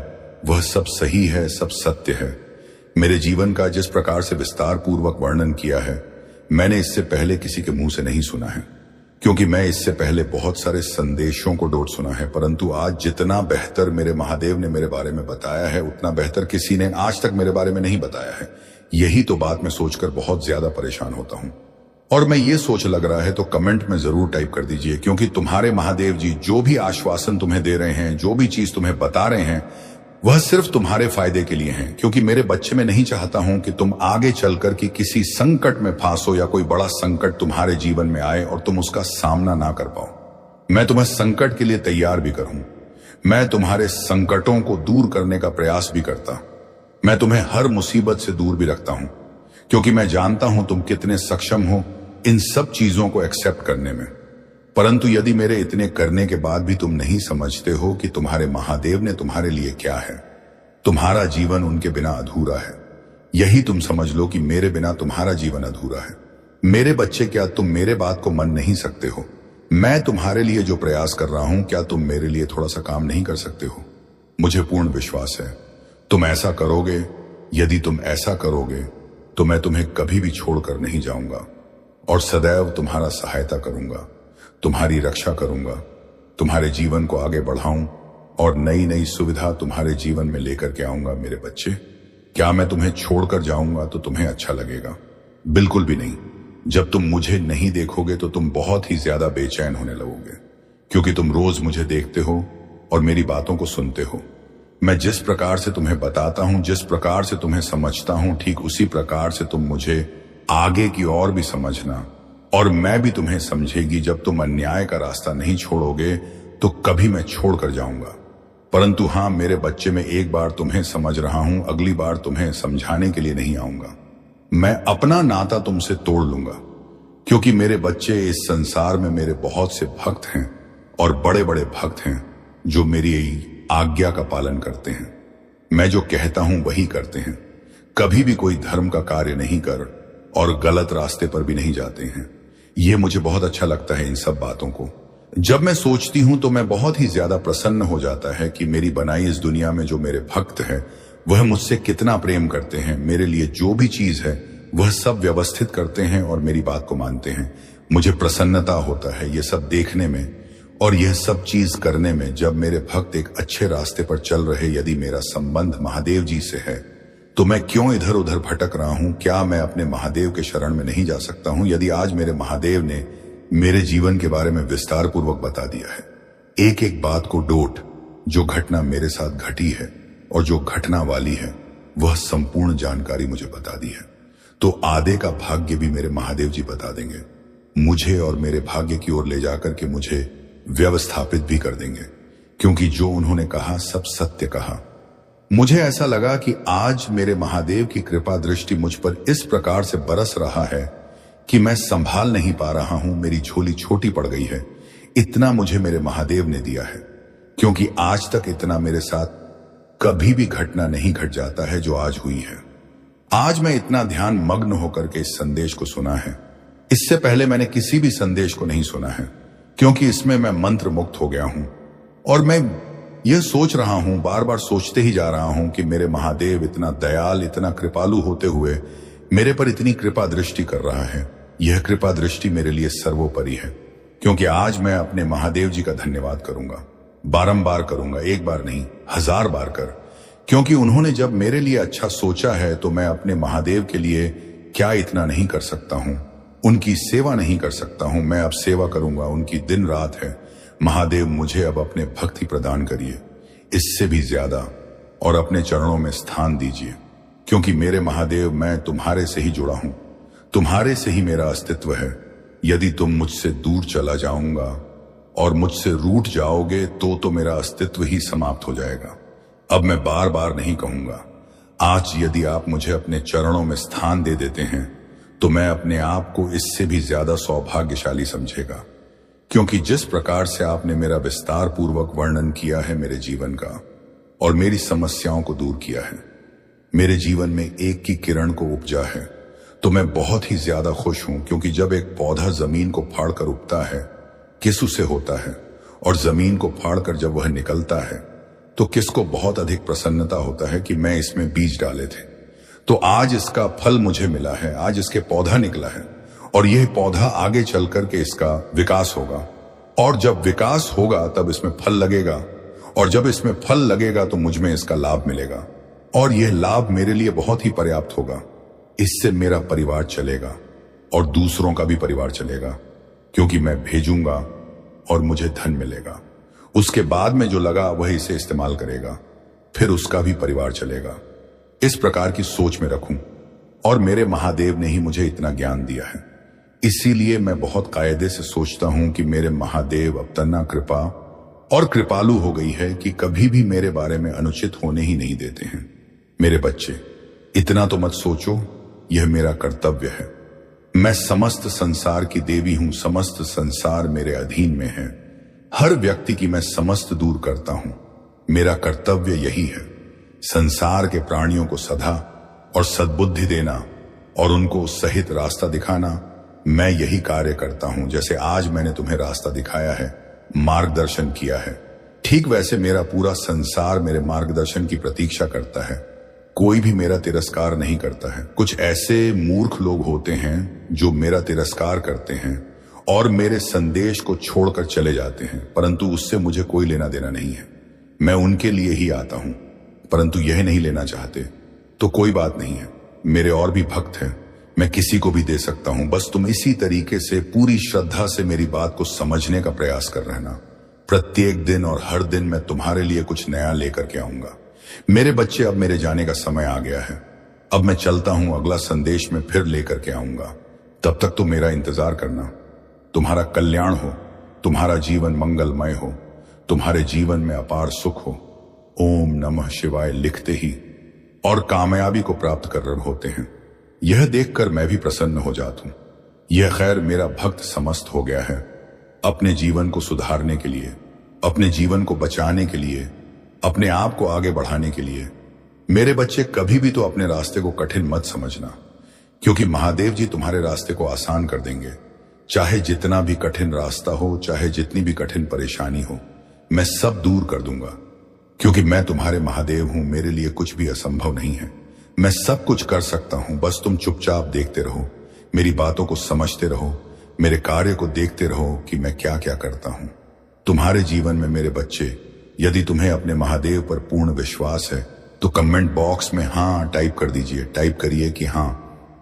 वह सब सही है, सब सत्य है। मेरे जीवन का जिस प्रकार से विस्तार पूर्वक वर्णन किया है, मैंने इससे पहले किसी के मुंह से नहीं सुना है, क्योंकि मैं इससे पहले बहुत सारे संदेशों को डोट सुना है। परंतु आज जितना बेहतर मेरे महादेव ने मेरे बारे में बताया है, उतना बेहतर किसी ने आज तक मेरे बारे में नहीं बताया है। यही तो बात मैं सोचकर बहुत ज्यादा परेशान होता हूं। और मैं ये सोच लग रहा है तो कमेंट में जरूर टाइप कर दीजिए, क्योंकि तुम्हारे महादेव जी जो भी आश्वासन तुम्हें दे रहे हैं, जो भी चीज तुम्हें बता रहे हैं, वह सिर्फ तुम्हारे फायदे के लिए हैं। क्योंकि मेरे बच्चे, मैं नहीं चाहता हूं कि तुम आगे चलकर कि किसी संकट में फांसो या कोई बड़ा संकट तुम्हारे जीवन में आए और तुम उसका सामना ना कर पाओ। मैं तुम्हें संकट के लिए तैयार भी करूं, मैं तुम्हारे संकटों को दूर करने का प्रयास भी करता, मैं तुम्हें हर मुसीबत से दूर भी रखता हूं, क्योंकि मैं जानता हूं तुम कितने सक्षम हो इन सब चीजों को एक्सेप्ट करने में। परंतु यदि मेरे इतने करने के बाद भी तुम नहीं समझते हो कि तुम्हारे महादेव ने तुम्हारे लिए क्या है, तुम्हारा जीवन उनके बिना अधूरा है, यही तुम समझ लो कि मेरे बिना तुम्हारा जीवन अधूरा है। मेरे बच्चे, क्या तुम मेरे बात को मान नहीं सकते हो? मैं तुम्हारे लिए जो प्रयास कर रहा हूं, क्या तुम मेरे लिए थोड़ा सा काम नहीं कर सकते हो? मुझे पूर्ण विश्वास है तुम ऐसा करोगे। यदि तुम ऐसा करोगे तो मैं तुम्हें कभी भी छोड़कर नहीं जाऊंगा और सदैव तुम्हारा सहायता करूंगा, तुम्हारी रक्षा करूंगा, तुम्हारे जीवन को आगे बढ़ाऊं और नई नई सुविधा तुम्हारे जीवन में लेकर के आऊंगा। मेरे बच्चे, क्या मैं तुम्हें छोड़कर जाऊंगा तो तुम्हें अच्छा लगेगा? बिल्कुल भी नहीं। जब तुम मुझे नहीं देखोगे तो तुम बहुत ही ज्यादा बेचैन होने लगोगे, क्योंकि तुम रोज मुझे देखते हो और मेरी बातों को सुनते हो। मैं जिस प्रकार से तुम्हें बताता हूं, जिस प्रकार से तुम्हें समझता हूं, ठीक उसी प्रकार से तुम मुझे आगे की ओर भी समझना, और मैं भी तुम्हें समझेगी। जब तुम अन्याय का रास्ता नहीं छोड़ोगे तो कभी मैं छोड़कर जाऊंगा। परंतु हां मेरे बच्चे, मैं एक बार तुम्हें समझ रहा हूं, अगली बार तुम्हें समझाने के लिए नहीं आऊंगा। मैं अपना नाता तुमसे तोड़ लूंगा, क्योंकि मेरे बच्चे, इस संसार में मेरे बहुत से भक्त हैं और बड़े बड़े भक्त हैं जो मेरी आज्ञा का पालन करते हैं। मैं जो कहता हूं वही करते हैं। कभी भी कोई धर्म का कार्य नहीं कर और गलत रास्ते पर भी नहीं जाते हैं। यह मुझे बहुत अच्छा लगता है। इन सब बातों को जब मैं सोचती हूं तो मैं बहुत ही ज्यादा प्रसन्न हो जाता है कि मेरी बनाई इस दुनिया में जो मेरे भक्त हैं वह मुझसे कितना प्रेम करते हैं। मेरे लिए जो भी चीज है वह सब व्यवस्थित करते हैं और मेरी बात को मानते हैं। मुझे प्रसन्नता होता है ये सब देखने में और यह सब चीज करने में। जब मेरे भक्त एक अच्छे रास्ते पर चल रहे, यदि मेरा संबंध महादेव जी से है तो मैं क्यों इधर उधर भटक रहा हूं? क्या मैं अपने महादेव के शरण में नहीं जा सकता हूं? यदि आज मेरे महादेव ने मेरे जीवन के बारे में विस्तार पूर्वक बता दिया है, एक एक बात को डोट, जो घटना मेरे साथ घटी है और जो घटना वाली है वह संपूर्ण जानकारी मुझे बता दी है, तो आधे का भाग्य भी मेरे महादेव जी बता देंगे। मुझे और मेरे भाग्य की ओर ले जाकर के मुझे व्यवस्थापित भी कर देंगे, क्योंकि जो उन्होंने कहा सब सत्य कहा। मुझे ऐसा लगा कि आज मेरे महादेव की कृपा दृष्टि मुझ पर इस प्रकार से बरस रहा है कि मैं संभाल नहीं पा रहा हूं। मेरी झोली छोटी पड़ गई है। इतना मुझे मेरे महादेव ने दिया है, क्योंकि आज तक इतना मेरे साथ कभी भी घटना नहीं घट जाता है जो आज हुई है। आज मैं इतना ध्यान मग्न होकर के इस संदेश को सुना है। इससे पहले मैंने किसी भी संदेश को नहीं सुना है, क्योंकि इसमें मैं मंत्र मुक्त हो गया हूं। और मैं यह सोच रहा हूं, बार बार सोचते ही जा रहा हूं कि मेरे महादेव इतना दयाल, इतना कृपालु होते हुए मेरे पर इतनी कृपा दृष्टि कर रहा है। यह कृपा दृष्टि मेरे लिए सर्वोपरि है, क्योंकि आज मैं अपने महादेव जी का धन्यवाद करूंगा, बारंबार करूंगा, एक बार नहीं 1000 बार कर, क्योंकि उन्होंने जब मेरे लिए अच्छा सोचा है तो मैं अपने महादेव के लिए क्या इतना नहीं कर सकता हूं? उनकी सेवा नहीं कर सकता हूं? मैं अब सेवा करूंगा, उनकी दिन रात है। महादेव मुझे अब अपने भक्ति प्रदान करिए, इससे भी ज्यादा, और अपने चरणों में स्थान दीजिए, क्योंकि मेरे महादेव, मैं तुम्हारे से ही जुड़ा हूं, तुम्हारे से ही मेरा अस्तित्व है। यदि तुम मुझसे दूर चला जाऊंगा और मुझसे रूठ जाओगे तो मेरा अस्तित्व ही समाप्त हो जाएगा। अब मैं बार बार नहीं कहूंगा। आज यदि आप मुझे अपने चरणों में स्थान दे देते हैं तो मैं अपने आप को इससे भी ज्यादा सौभाग्यशाली समझेगा, क्योंकि जिस प्रकार से आपने मेरा विस्तार पूर्वक वर्णन किया है मेरे जीवन का और मेरी समस्याओं को दूर किया है, मेरे जीवन में एक की किरण को उपजा है, तो मैं बहुत ही ज्यादा खुश हूं। क्योंकि जब एक पौधा जमीन को फाड़कर उगता है, किस उसे होता है, और जमीन को फाड़कर जब वह निकलता है तो किसको बहुत अधिक प्रसन्नता होता है कि मैं इसमें बीज डाले थे, तो आज इसका फल मुझे मिला है, आज इसके पौधा निकला है, और यह पौधा आगे चल करके इसका विकास होगा, और जब विकास होगा तब इसमें फल लगेगा, और जब इसमें फल लगेगा तो मुझ में इसका लाभ मिलेगा, और यह लाभ मेरे लिए बहुत ही पर्याप्त होगा। इससे मेरा परिवार चलेगा और दूसरों का भी परिवार चलेगा, क्योंकि मैं भेजूंगा और मुझे धन मिलेगा। उसके बाद में जो लगा वह इसे इस्तेमाल करेगा, फिर उसका भी परिवार चलेगा। इस प्रकार की सोच में रखूं, और मेरे महादेव ने ही मुझे इतना ज्ञान दिया है। इसीलिए मैं बहुत कायदे से सोचता हूं कि मेरे महादेव अब तना कृपा और कृपालु हो गई है कि कभी भी मेरे बारे में अनुचित होने ही नहीं देते हैं। मेरे बच्चे, इतना तो मत सोचो, यह मेरा कर्तव्य है। मैं समस्त संसार की देवी हूं, समस्त संसार मेरे अधीन में है। हर व्यक्ति की मैं समस्त दूर करता हूं। मेरा कर्तव्य यही है, संसार के प्राणियों को सदा और सद्बुद्धि देना और उनको सहित रास्ता दिखाना। मैं यही कार्य करता हूं। जैसे आज मैंने तुम्हें रास्ता दिखाया है, मार्गदर्शन किया है, ठीक वैसे मेरा पूरा संसार मेरे मार्गदर्शन की प्रतीक्षा करता है। कोई भी मेरा तिरस्कार नहीं करता है। कुछ ऐसे मूर्ख लोग होते हैं जो मेरा तिरस्कार करते हैं और मेरे संदेश को छोड़कर चले जाते हैं, परंतु उससे मुझे कोई लेना देना नहीं है। मैं उनके लिए ही आता हूं, परंतु यह नहीं लेना चाहते तो कोई बात नहीं है। मेरे और भी भक्त हैं, मैं किसी को भी दे सकता हूं। बस तुम इसी तरीके से पूरी श्रद्धा से मेरी बात को समझने का प्रयास कर रहना। प्रत्येक दिन और हर दिन मैं तुम्हारे लिए कुछ नया लेकर के आऊंगा। मेरे बच्चे, अब मेरे जाने का समय आ गया है। अब मैं चलता हूं, अगला संदेश में फिर लेकर के आऊंगा। तब तक तो मेरा इंतजार करना। तुम्हारा कल्याण हो, तुम्हारा जीवन मंगलमय हो, तुम्हारे जीवन में अपार सुख हो। ओम नमः शिवाय लिखते ही और कामयाबी को प्राप्त कर रहे होते हैं। यह देखकर मैं भी प्रसन्न हो जाता हूं। यह खैर मेरा भक्त समस्त हो गया है। अपने जीवन को सुधारने के लिए, अपने जीवन को बचाने के लिए, अपने आप को आगे बढ़ाने के लिए। मेरे बच्चे, कभी भी तो अपने रास्ते को कठिन मत समझना, क्योंकि महादेव जी तुम्हारे रास्ते को आसान कर देंगे। चाहे जितना भी कठिन रास्ता हो, चाहे जितनी भी कठिन परेशानी हो, मैं सब दूर कर दूंगा, क्योंकि मैं तुम्हारे महादेव हूं। मेरे लिए कुछ भी असंभव नहीं है। मैं सब कुछ कर सकता हूं। बस तुम चुपचाप देखते रहो, मेरी बातों को समझते रहो, मेरे कार्य को देखते रहो कि मैं क्या क्या करता हूं। तुम्हारे जीवन में मेरे बच्चे, यदि तुम्हें अपने महादेव पर पूर्ण विश्वास है तो कमेंट बॉक्स में हां टाइप कर दीजिए। टाइप करिए कि हां,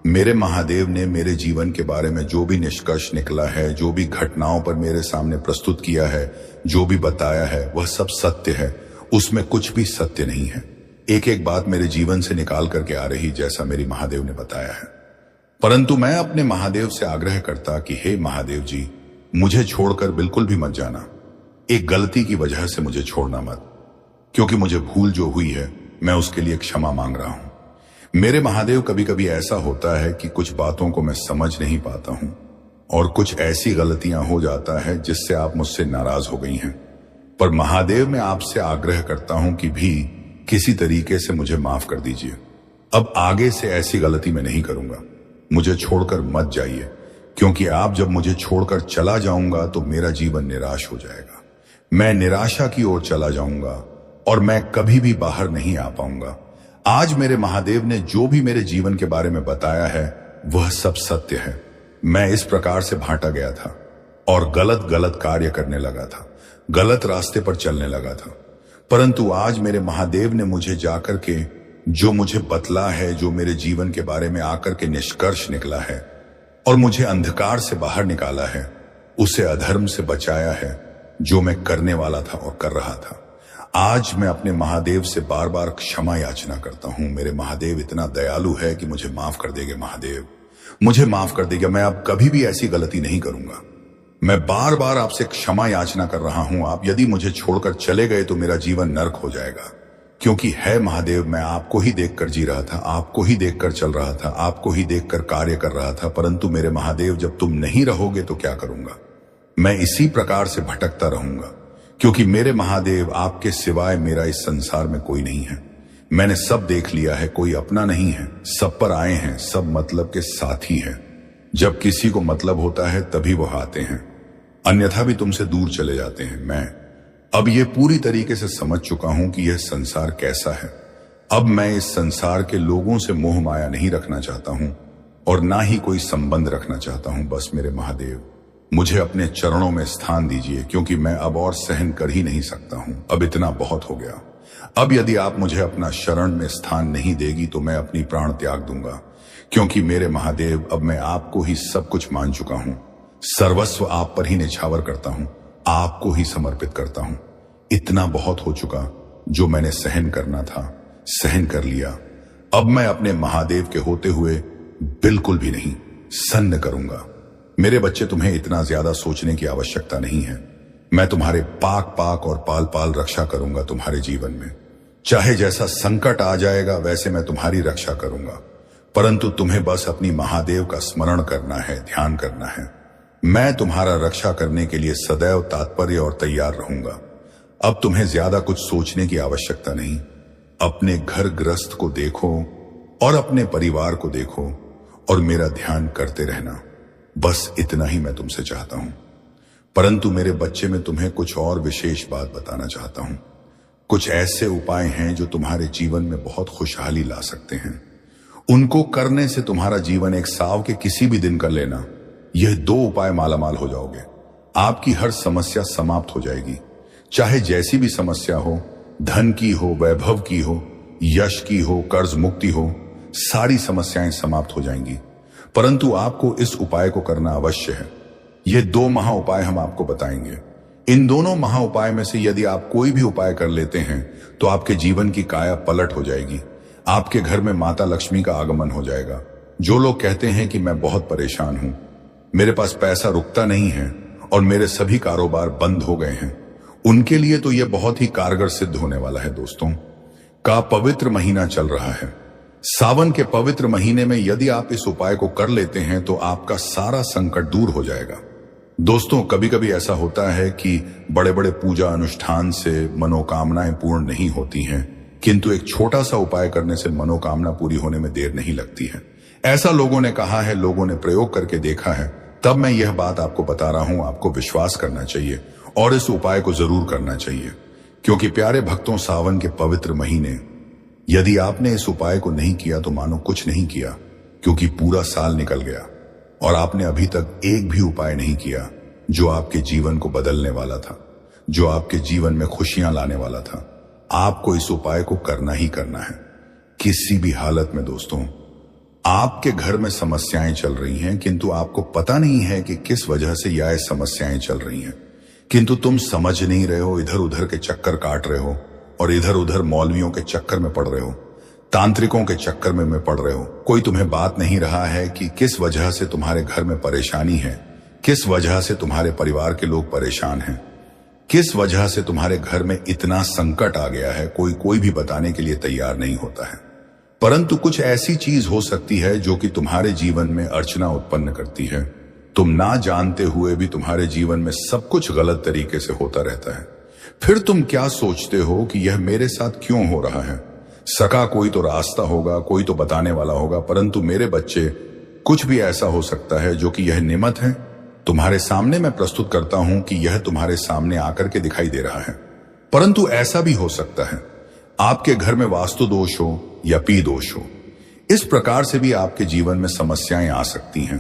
मेरे महादेव ने मेरे जीवन के बारे में जो भी निष्कर्ष निकला है, जो भी घटनाओं पर मेरे सामने प्रस्तुत किया है, जो भी बताया है, वह सब सत्य है। उसमें कुछ भी सत्य नहीं है। एक एक बात मेरे जीवन से निकाल करके आ रही, जैसा मेरी महादेव ने बताया है। परंतु मैं अपने महादेव से आग्रह करता कि हे महादेव जी, मुझे छोड़कर बिल्कुल भी मत जाना। एक गलती की वजह से मुझे छोड़ना मत, क्योंकि मुझे भूल जो हुई है मैं उसके लिए क्षमा मांग रहा हूं। मेरे महादेव, कभी कभी ऐसा होता है कि कुछ बातों को मैं समझ नहीं पाता हूं और कुछ ऐसी गलतियां हो जाता है जिससे आप मुझसे नाराज हो गई हैं। पर महादेव, मैं आपसे आग्रह करता हूं कि भी किसी तरीके से मुझे माफ कर दीजिए। अब आगे से ऐसी गलती मैं नहीं करूंगा। मुझे छोड़कर मत जाइए, क्योंकि आप जब मुझे छोड़कर चला जाऊंगा तो मेरा जीवन निराश हो जाएगा। मैं निराशा की ओर चला जाऊंगा और मैं कभी भी बाहर नहीं आ पाऊंगा। आज मेरे महादेव ने जो भी मेरे जीवन के बारे में बताया है वह सब सत्य है। मैं इस प्रकार से भांटा गया था और गलत गलत कार्य करने लगा था, गलत रास्ते पर चलने लगा था। परंतु आज मेरे महादेव ने मुझे जाकर के जो मुझे बतला है, जो मेरे जीवन के बारे में आकर के निष्कर्ष निकला है और मुझे अंधकार से बाहर निकाला है, उसे अधर्म से बचाया है जो मैं करने वाला था और कर रहा था। आज मैं अपने महादेव से बार बार क्षमा याचना करता हूं। मेरे महादेव इतना दयालु है कि मुझे माफ कर देंगे। महादेव, मुझे माफ कर देगा। मैं अब कभी भी ऐसी गलती नहीं करूंगा। मैं बार बार आपसे क्षमा याचना कर रहा हूं। आप यदि मुझे छोड़कर चले गए तो मेरा जीवन नर्क हो जाएगा, क्योंकि है महादेव, मैं आपको ही देखकर जी रहा था, आपको ही देखकर चल रहा था, आपको ही देखकर कार्य कर रहा था। परंतु मेरे महादेव, जब तुम नहीं रहोगे तो क्या करूंगा? मैं इसी प्रकार से भटकता रहूंगा, क्योंकि मेरे महादेव, आपके सिवाय मेरा इस संसार में कोई नहीं है। मैंने सब देख लिया है, कोई अपना नहीं है। सब पर आए हैं, सब मतलब के साथी हैं। जब किसी को मतलब होता है तभी वह आते हैं, अन्यथा भी तुमसे दूर चले जाते हैं। मैं अब ये पूरी तरीके से समझ चुका हूं कि यह संसार कैसा है। अब मैं इस संसार के लोगों से मोह माया नहीं रखना चाहता हूं और ना ही कोई संबंध रखना चाहता हूं। बस मेरे महादेव, मुझे अपने चरणों में स्थान दीजिए, क्योंकि मैं अब और सहन कर ही नहीं सकता हूं। अब इतना बहुत हो गया। अब यदि आप मुझे अपना शरण में स्थान नहीं देगी तो मैं अपनी प्राण त्याग दूंगा, क्योंकि मेरे महादेव, अब मैं आपको ही सब कुछ मान चुका हूं। सर्वस्व आप पर ही निछावर करता हूं, आपको ही समर्पित करता हूं। इतना बहुत हो चुका। जो मैंने सहन करना था सहन कर लिया। अब मैं अपने महादेव के होते हुए बिल्कुल भी नहीं सन्न करूंगा। मेरे बच्चे, तुम्हें इतना ज्यादा सोचने की आवश्यकता नहीं है। मैं तुम्हारे पाक पाक और पाल पाल रक्षा करूंगा। तुम्हारे जीवन में चाहे जैसा संकट आ जाएगा वैसे मैं तुम्हारी रक्षा करूंगा, परंतु तुम्हें बस अपनी महादेव का स्मरण करना है, ध्यान करना है। मैं तुम्हारा रक्षा करने के लिए सदैव तात्पर्य और तैयार रहूंगा। अब तुम्हें ज्यादा कुछ सोचने की आवश्यकता नहीं। अपने घर गृहस्थ को देखो और अपने परिवार को देखो और मेरा ध्यान करते रहना। बस इतना ही मैं तुमसे चाहता हूं। परंतु मेरे बच्चे, मैं तुम्हें कुछ और विशेष बात बताना चाहता हूं। कुछ ऐसे उपाय हैं जो तुम्हारे जीवन में बहुत खुशहाली ला सकते हैं। उनको करने से तुम्हारा जीवन एक साव के किसी भी दिन का लेना यह 2 उपाय मालामाल हो जाओगे। आपकी हर समस्या समाप्त हो जाएगी, चाहे जैसी भी समस्या हो, धन की हो, वैभव की हो, यश की हो, कर्ज मुक्ति हो, सारी समस्याएं समाप्त हो जाएंगी। परंतु आपको इस उपाय को करना अवश्य है। ये 2 महा उपाय हम आपको बताएंगे। इन दोनों महा उपाय में से यदि आप कोई भी उपाय कर लेते हैं तो आपके जीवन की काया पलट हो जाएगी। आपके घर में माता लक्ष्मी का आगमन हो जाएगा। जो लोग कहते हैं कि मैं बहुत परेशान हूं, मेरे पास पैसा रुकता नहीं है और मेरे सभी कारोबार बंद हो गए हैं, उनके लिए तो यह बहुत ही कारगर सिद्ध होने वाला है। दोस्तों का पवित्र महीना चल रहा है। सावन के पवित्र महीने में यदि आप इस उपाय को कर लेते हैं तो आपका सारा संकट दूर हो जाएगा। दोस्तों कभी कभी ऐसा होता है कि बड़े बड़े पूजा अनुष्ठान से मनोकामनाएं पूर्ण नहीं होती हैं, किंतु एक छोटा सा उपाय करने से मनोकामना पूरी होने में देर नहीं लगती है। ऐसा लोगों ने कहा है, लोगों ने प्रयोग करके देखा है, तब मैं यह बात आपको बता रहा हूं। आपको विश्वास करना चाहिए और इस उपाय को जरूर करना चाहिए, क्योंकि प्यारे भक्तों, सावन के पवित्र महीने यदि आपने इस उपाय को नहीं किया तो मानो कुछ नहीं किया, क्योंकि पूरा साल निकल गया और आपने अभी तक एक भी उपाय नहीं किया जो आपके जीवन को बदलने वाला था, जो आपके जीवन में खुशियां लाने वाला था। आपको इस उपाय को करना ही करना है, किसी भी हालत में। दोस्तों आपके घर में समस्याएं चल रही हैं, किंतु आपको पता नहीं है कि किस वजह से यह समस्याएं चल रही हैं, किंतु तुम समझ नहीं रहे हो, इधर उधर के चक्कर काट रहे हो और इधर उधर मौलवियों के चक्कर में पड़ रहे हो, तांत्रिकों के चक्कर में पड़ रहे हो। कोई तुम्हें बात नहीं रहा है कि किस वजह से तुम्हारे घर में परेशानी है, किस वजह से तुम्हारे परिवार के लोग परेशान हैं, किस वजह से तुम्हारे घर में इतना संकट आ गया है। कोई भी बताने के लिए तैयार नहीं होता है। परंतु कुछ ऐसी चीज हो सकती है जो कि तुम्हारे जीवन में अर्चना उत्पन्न करती है। तुम ना जानते हुए भी तुम्हारे जीवन में सब कुछ गलत तरीके से होता रहता है। फिर तुम क्या सोचते हो कि यह मेरे साथ क्यों हो रहा है। सका कोई तो रास्ता होगा, कोई तो बताने वाला होगा, परंतु मेरे बच्चे, कुछ भी ऐसा हो सकता है जो कि यह नियत है तुम्हारे सामने मैं प्रस्तुत करता हूं कि यह तुम्हारे सामने आकर के दिखाई दे रहा है। परंतु ऐसा भी हो सकता है आपके घर में वास्तु दोष हो या पी दोष हो। इस प्रकार से भी आपके जीवन में समस्याएं आ सकती हैं।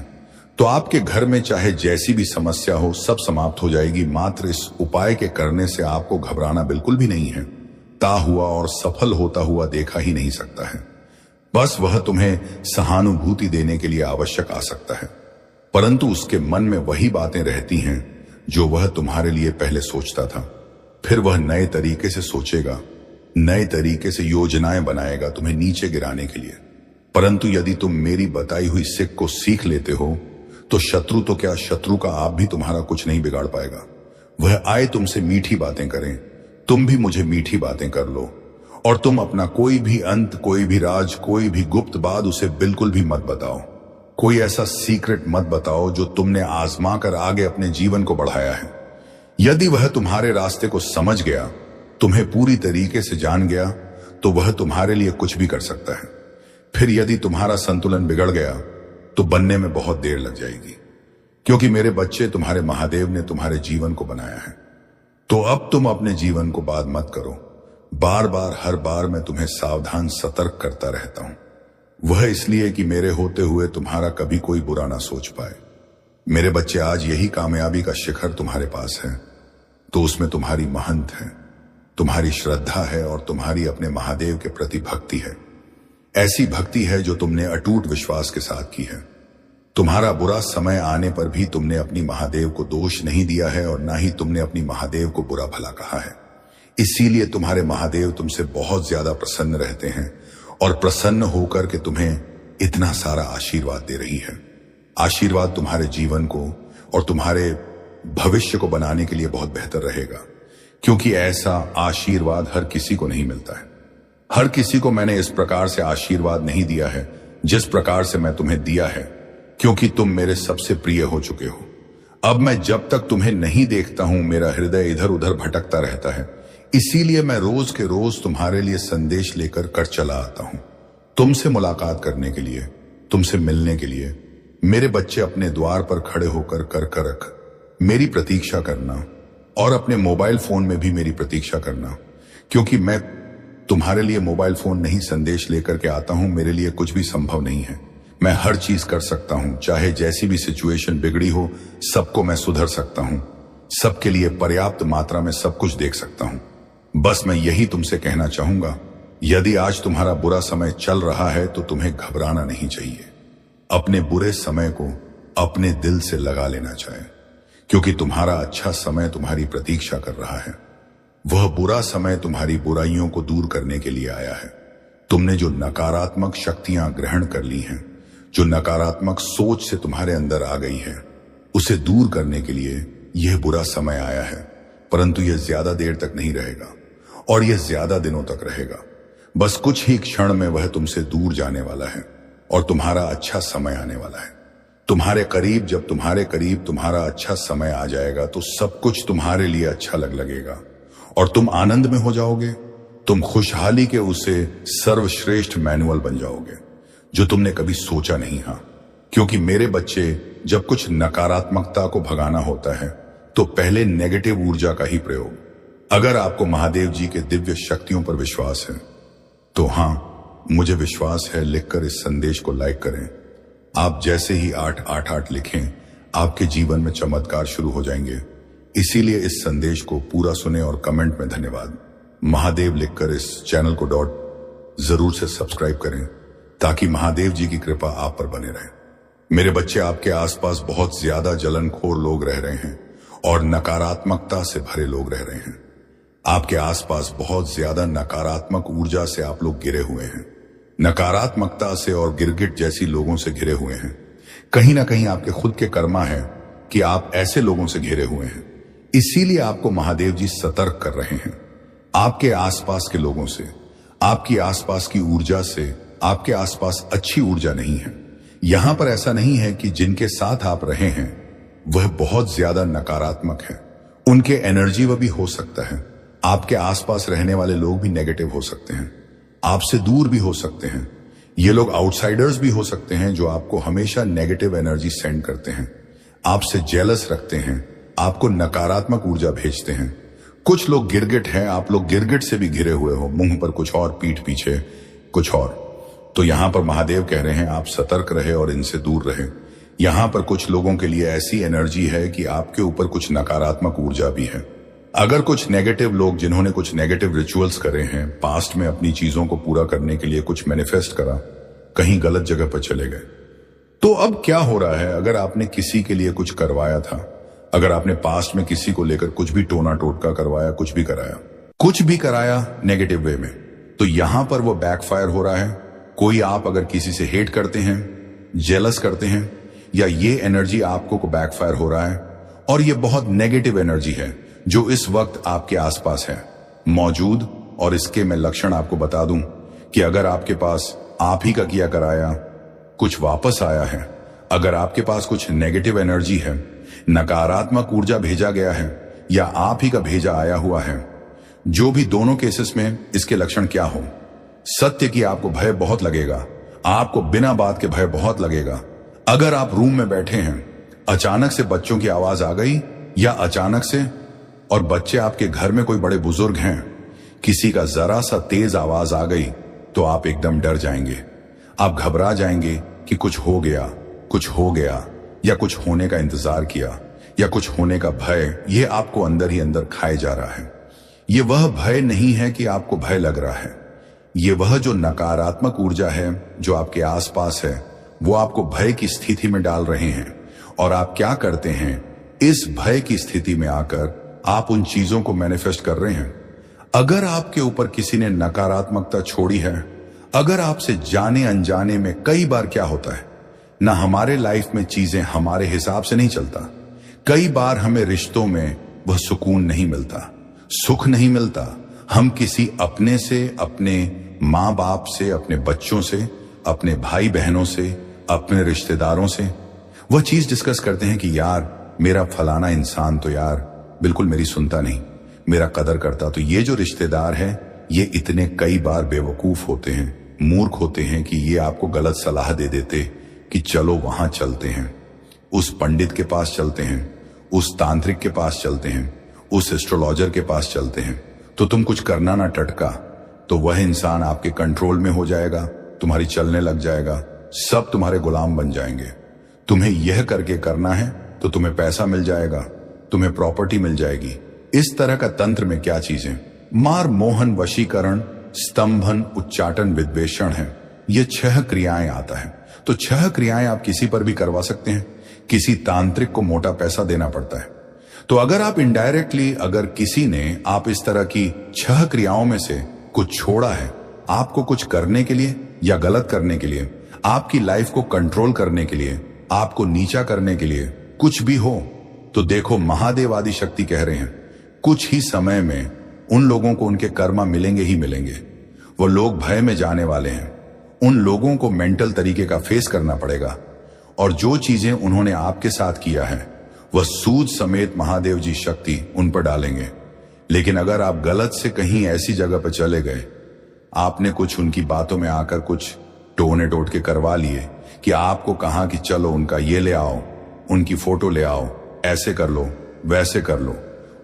तो आपके घर में चाहे जैसी भी समस्या हो, सब समाप्त हो जाएगी। मात्र इस उपाय के करने से आपको घबराना बिल्कुल भी नहीं है। ता हुआ और सफल होता हुआ देखा ही नहीं सकता है। बस वह तुम्हें सहानुभूति देने के लिए आवश्यक आ सकता है, परंतु उसके मन में वही बातें रहती हैं जो वह तुम्हारे लिए पहले सोचता था। फिर वह नए तरीके से सोचेगा, नए तरीके से योजनाएं बनाएगा तुम्हें नीचे गिराने के लिए। परंतु यदि तुम मेरी बताई हुई सिक को सीख लेते हो तो शत्रु तो क्या, शत्रु का आप भी तुम्हारा कुछ नहीं बिगाड़ पाएगा। वह आए तुमसे मीठी बातें करें, तुम भी मुझे मीठी बातें कर लो, और तुम अपना कोई भी अंत, कोई भी राज, कोई भी गुप्त बात उसे बिल्कुल भी मत बताओ। कोई ऐसा सीक्रेट मत बताओ जो तुमने आजमा कर आगे अपने जीवन को बढ़ाया है। यदि वह तुम्हारे रास्ते को समझ गया, तुम्हें पूरी तरीके से जान गया, तो वह तुम्हारे लिए कुछ भी कर सकता है। फिर यदि तुम्हारा संतुलन बिगड़ गया तो बनने में बहुत देर लग जाएगी, क्योंकि मेरे बच्चे, तुम्हारे महादेव ने तुम्हारे जीवन को बनाया है। तो अब तुम अपने जीवन को बात मत करो। बार बार, हर बार मैं तुम्हें सावधान सतर्क करता रहता हूं। वह इसलिए कि मेरे होते हुए तुम्हारा कभी कोई बुरा ना सोच पाए। मेरे बच्चे, आज यही कामयाबी का शिखर तुम्हारे पास है, तो उसमें तुम्हारी महंत है, तुम्हारी श्रद्धा है और तुम्हारी अपने महादेव के प्रति भक्ति है। ऐसी भक्ति है जो तुमने अटूट विश्वास के साथ की है। तुम्हारा बुरा समय आने पर भी तुमने अपनी महादेव को दोष नहीं दिया है और ना ही तुमने अपनी महादेव को बुरा भला कहा है। इसीलिए तुम्हारे महादेव तुमसे बहुत ज्यादा प्रसन्न रहते हैं और प्रसन्न होकर के तुम्हें इतना सारा आशीर्वाद दे रही है। आशीर्वाद तुम्हारे जीवन को और तुम्हारे भविष्य को बनाने के लिए बहुत बेहतर रहेगा, क्योंकि ऐसा आशीर्वाद हर किसी को नहीं मिलता है। हर किसी को मैंने इस प्रकार से आशीर्वाद नहीं दिया है जिस प्रकार से मैं तुम्हें दिया है, क्योंकि तुम मेरे सबसे प्रिय हो चुके हो। अब मैं जब तक तुम्हें नहीं देखता हूं, मेरा हृदय इधर उधर भटकता रहता है। इसीलिए मैं रोज के रोज तुम्हारे लिए संदेश लेकर कर चला आता हूं, तुमसे मुलाकात करने के लिए, तुमसे मिलने के लिए। मेरे बच्चे, अपने द्वार पर खड़े होकर कर रख मेरी प्रतीक्षा करना और अपने मोबाइल फोन में भी मेरी प्रतीक्षा करना, क्योंकि मैं तुम्हारे लिए मोबाइल फोन नहीं संदेश लेकर के आता हूं। मेरे लिए कुछ भी संभव नहीं है। मैं हर चीज कर सकता हूं, चाहे जैसी भी सिचुएशन बिगड़ी हो, सबको मैं सुधर सकता हूं, सबके लिए पर्याप्त मात्रा में सब कुछ देख सकता हूं। बस मैं यही तुमसे कहना चाहूंगा, यदि आज तुम्हारा बुरा समय चल रहा है तो तुम्हें घबराना नहीं चाहिए। अपने बुरे समय को अपने दिल से लगा लेना चाहिए, क्योंकि तुम्हारा अच्छा समय तुम्हारी प्रतीक्षा कर रहा है। वह बुरा समय तुम्हारी बुराइयों को दूर करने के लिए आया है। तुमने जो नकारात्मक शक्तियां ग्रहण कर ली हैं, जो नकारात्मक सोच से तुम्हारे अंदर आ गई है, उसे दूर करने के लिए यह बुरा समय आया है। परंतु यह ज्यादा देर तक नहीं रहेगा और यह ज्यादा दिनों तक रहेगा। बस कुछ ही क्षण में वह तुमसे दूर जाने वाला है और तुम्हारा अच्छा समय आने वाला है। तुम्हारे करीब, जब तुम्हारे करीब तुम्हारा अच्छा समय आ जाएगा तो सब कुछ तुम्हारे लिए अच्छा लगेगा और तुम आनंद में हो जाओगे। तुम खुशहाली के उसे सर्वश्रेष्ठ मैनुअल बन जाओगे जो तुमने कभी सोचा नहीं। हाँ, क्योंकि मेरे बच्चे, जब कुछ नकारात्मकता को भगाना होता है तो पहले नेगेटिव ऊर्जा का ही प्रयोग। अगर आपको महादेव जी के दिव्य शक्तियों पर विश्वास है तो हाँ, मुझे विश्वास है, लिखकर इस संदेश को लाइक करें। आप जैसे ही 888 लिखें, आपके जीवन में चमत्कार शुरू हो जाएंगे। इसीलिए इस संदेश को पूरा सुने और कमेंट में धन्यवाद महादेव लिखकर इस चैनल को जरूर से सब्सक्राइब करें, ताकि महादेव जी की कृपा आप पर बने रहे। मेरे बच्चे, आपके आसपास बहुत ज्यादा जलनखोर लोग रह रहे हैं और नकारात्मकता से भरे लोग रह रहे हैं। आपके आसपास बहुत ज्यादा नकारात्मक ऊर्जा से आप लोग घिरे हुए हैं, नकारात्मकता से और गिरगिट जैसी लोगों से घिरे हुए हैं। कहीं ना कहीं आपके खुद के कर्मा है कि आप ऐसे लोगों से घिरे हुए हैं। इसीलिए आपको महादेव जी सतर्क कर रहे हैं। आपके आसपास के लोगों से, आपकी आसपास की ऊर्जा से, आपके आसपास अच्छी ऊर्जा नहीं है। यहां पर ऐसा नहीं है कि जिनके साथ आप रहे हैं वह बहुत ज्यादा नकारात्मक है, उनके एनर्जी वह भी हो सकता है। आपके आसपास रहने वाले लोग भी नेगेटिव हो सकते हैं, आपसे दूर भी हो सकते हैं। ये लोग आउटसाइडर्स भी हो सकते हैं जो आपको हमेशा नेगेटिव एनर्जी सेंड करते हैं, आपसे जेलस रखते हैं, आपको नकारात्मक ऊर्जा भेजते हैं। कुछ लोग गिरगिट हैं, आप लोग गिरगिट से भी घिरे हुए हो, मुंह पर कुछ और, पीठ पीछे कुछ और। तो यहां पर महादेव कह रहे हैं आप सतर्क रहे और इनसे दूर रहे। यहां पर कुछ लोगों के लिए ऐसी एनर्जी है कि आपके ऊपर कुछ नकारात्मक ऊर्जा भी है। अगर कुछ नेगेटिव लोग, जिन्होंने कुछ नेगेटिव रिचुअल्स करे हैं, पास्ट में अपनी चीजों को पूरा करने के लिए कुछ मैनिफेस्ट करा, कहीं गलत जगह पर चले गए। तो अब क्या हो रहा है, अगर आपने किसी के लिए कुछ करवाया था, अगर आपने पास्ट में किसी को लेकर कुछ भी टोना टोटका करवाया, कुछ भी कराया नेगेटिव वे में, तो यहां पर वो बैकफायर हो रहा है। कोई आप अगर किसी से हेट करते हैं, जेलस करते हैं, या ये एनर्जी आपको को बैकफायर हो रहा है और ये बहुत नेगेटिव एनर्जी है जो इस वक्त आपके आसपास है मौजूद। और इसके मैं लक्षण आपको बता दूं कि अगर आपके पास आप ही का किया कराया कुछ वापस आया है, अगर आपके पास कुछ नेगेटिव एनर्जी है, नकारात्मक ऊर्जा भेजा गया है या आप ही का भेजा आया हुआ है, जो भी दोनों केसेस में इसके लक्षण क्या हो, सत्य की आपको भय बहुत लगेगा, आपको बिना बात के भय बहुत लगेगा। अगर आप रूम में बैठे हैं, अचानक से बच्चों की आवाज आ गई, या अचानक से, और बच्चे आपके घर में कोई बड़े बुजुर्ग हैं, किसी का जरा सा तेज आवाज आ गई तो आप एकदम डर जाएंगे, आप घबरा जाएंगे कि कुछ हो गया या कुछ होने का इंतजार किया या कुछ होने का भय, ये आपको अंदर ही अंदर खाए जा रहा है। ये वह भय नहीं है कि आपको भय लग रहा है, ये वह जो नकारात्मक ऊर्जा है जो आपके आसपास है, वो आपको भय की स्थिति में डाल रहे हैं। और आप क्या करते हैं, इस भय की स्थिति में आकर आप उन चीजों को मैनिफेस्ट कर रहे हैं। अगर आपके ऊपर किसी ने नकारात्मकता छोड़ी है, अगर आपसे जाने अनजाने में, कई बार क्या होता है ना, हमारे लाइफ में चीजें हमारे हिसाब से नहीं चलता। कई बार हमें रिश्तों में वह सुकून नहीं मिलता, सुख नहीं मिलता। हम किसी अपने से, अपने माँ बाप से, अपने बच्चों से, अपने भाई बहनों से, अपने रिश्तेदारों से वह चीज डिस्कस करते हैं कि यार मेरा फलाना इंसान तो यार बिल्कुल मेरी सुनता नहीं, मेरा कदर करता। तो ये जो रिश्तेदार है, ये इतने कई बार बेवकूफ होते हैं, मूर्ख होते हैं कि ये आपको गलत सलाह दे देते कि चलो वहां चलते हैं, उस पंडित के पास चलते हैं, उस तांत्रिक के पास चलते हैं, उस एस्ट्रोलॉजर के पास चलते हैं, तो तुम कुछ करना ना टटका, तो वह इंसान आपके कंट्रोल में हो जाएगा, तुम्हारी चलने लग जाएगा, सब तुम्हारे गुलाम बन जाएंगे। तुम्हें यह करके करना है तो तुम्हें पैसा मिल जाएगा, तुम्हें प्रॉपर्टी मिल जाएगी। इस तरह का तंत्र में क्या चीजें मार, मोहन, वशीकरण, स्तंभन, उच्चाटन, विद्वेषण है। ये 6 क्रियाएं आता है। तो 6 क्रियाएं आप किसी पर भी करवा सकते हैं। किसी तांत्रिक को मोटा पैसा देना पड़ता है। तो अगर आप इनडायरेक्टली, अगर किसी ने आप इस तरह की 6 क्रियाओं में से कुछ छोड़ा है, आपको कुछ करने के लिए या गलत करने के लिए, आपकी लाइफ को कंट्रोल करने के लिए, आपको नीचा करने के लिए, कुछ भी हो, तो देखो महादेव आदि शक्ति कह रहे हैं कुछ ही समय में उन लोगों को उनके कर्मा मिलेंगे ही मिलेंगे। वो लोग भय में जाने वाले हैं। उन लोगों को मेंटल तरीके का फेस करना पड़ेगा। और जो चीजें उन्होंने आपके साथ किया है वह सूद समेत महादेव जी शक्ति उन पर डालेंगे। लेकिन अगर आप गलत से कहीं ऐसी जगह पर चले गए, आपने कुछ उनकी बातों में आकर कुछ टोने टोट के करवा लिए कि आपको कहा कि चलो उनका ये ले आओ, उनकी फोटो ले आओ, ऐसे कर लो, वैसे कर लो,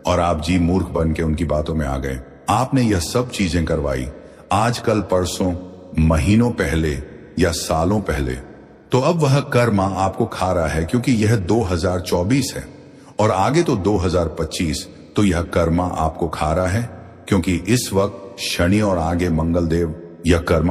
और आप जी मूर्ख बन के उनकी बातों में आ गए। आपने यह सब चीजें करवाई आज, कल, परसों, महीनों पहले या सालों पहले। तो अब वह कर्म आपको खा रहा है, क्योंकि यह 2024 है और आगे तो 2025। तो यह कर्म आपको खा रहा है, क्योंकि इस वक्त शनि और आगे मंगल देव यह कर्म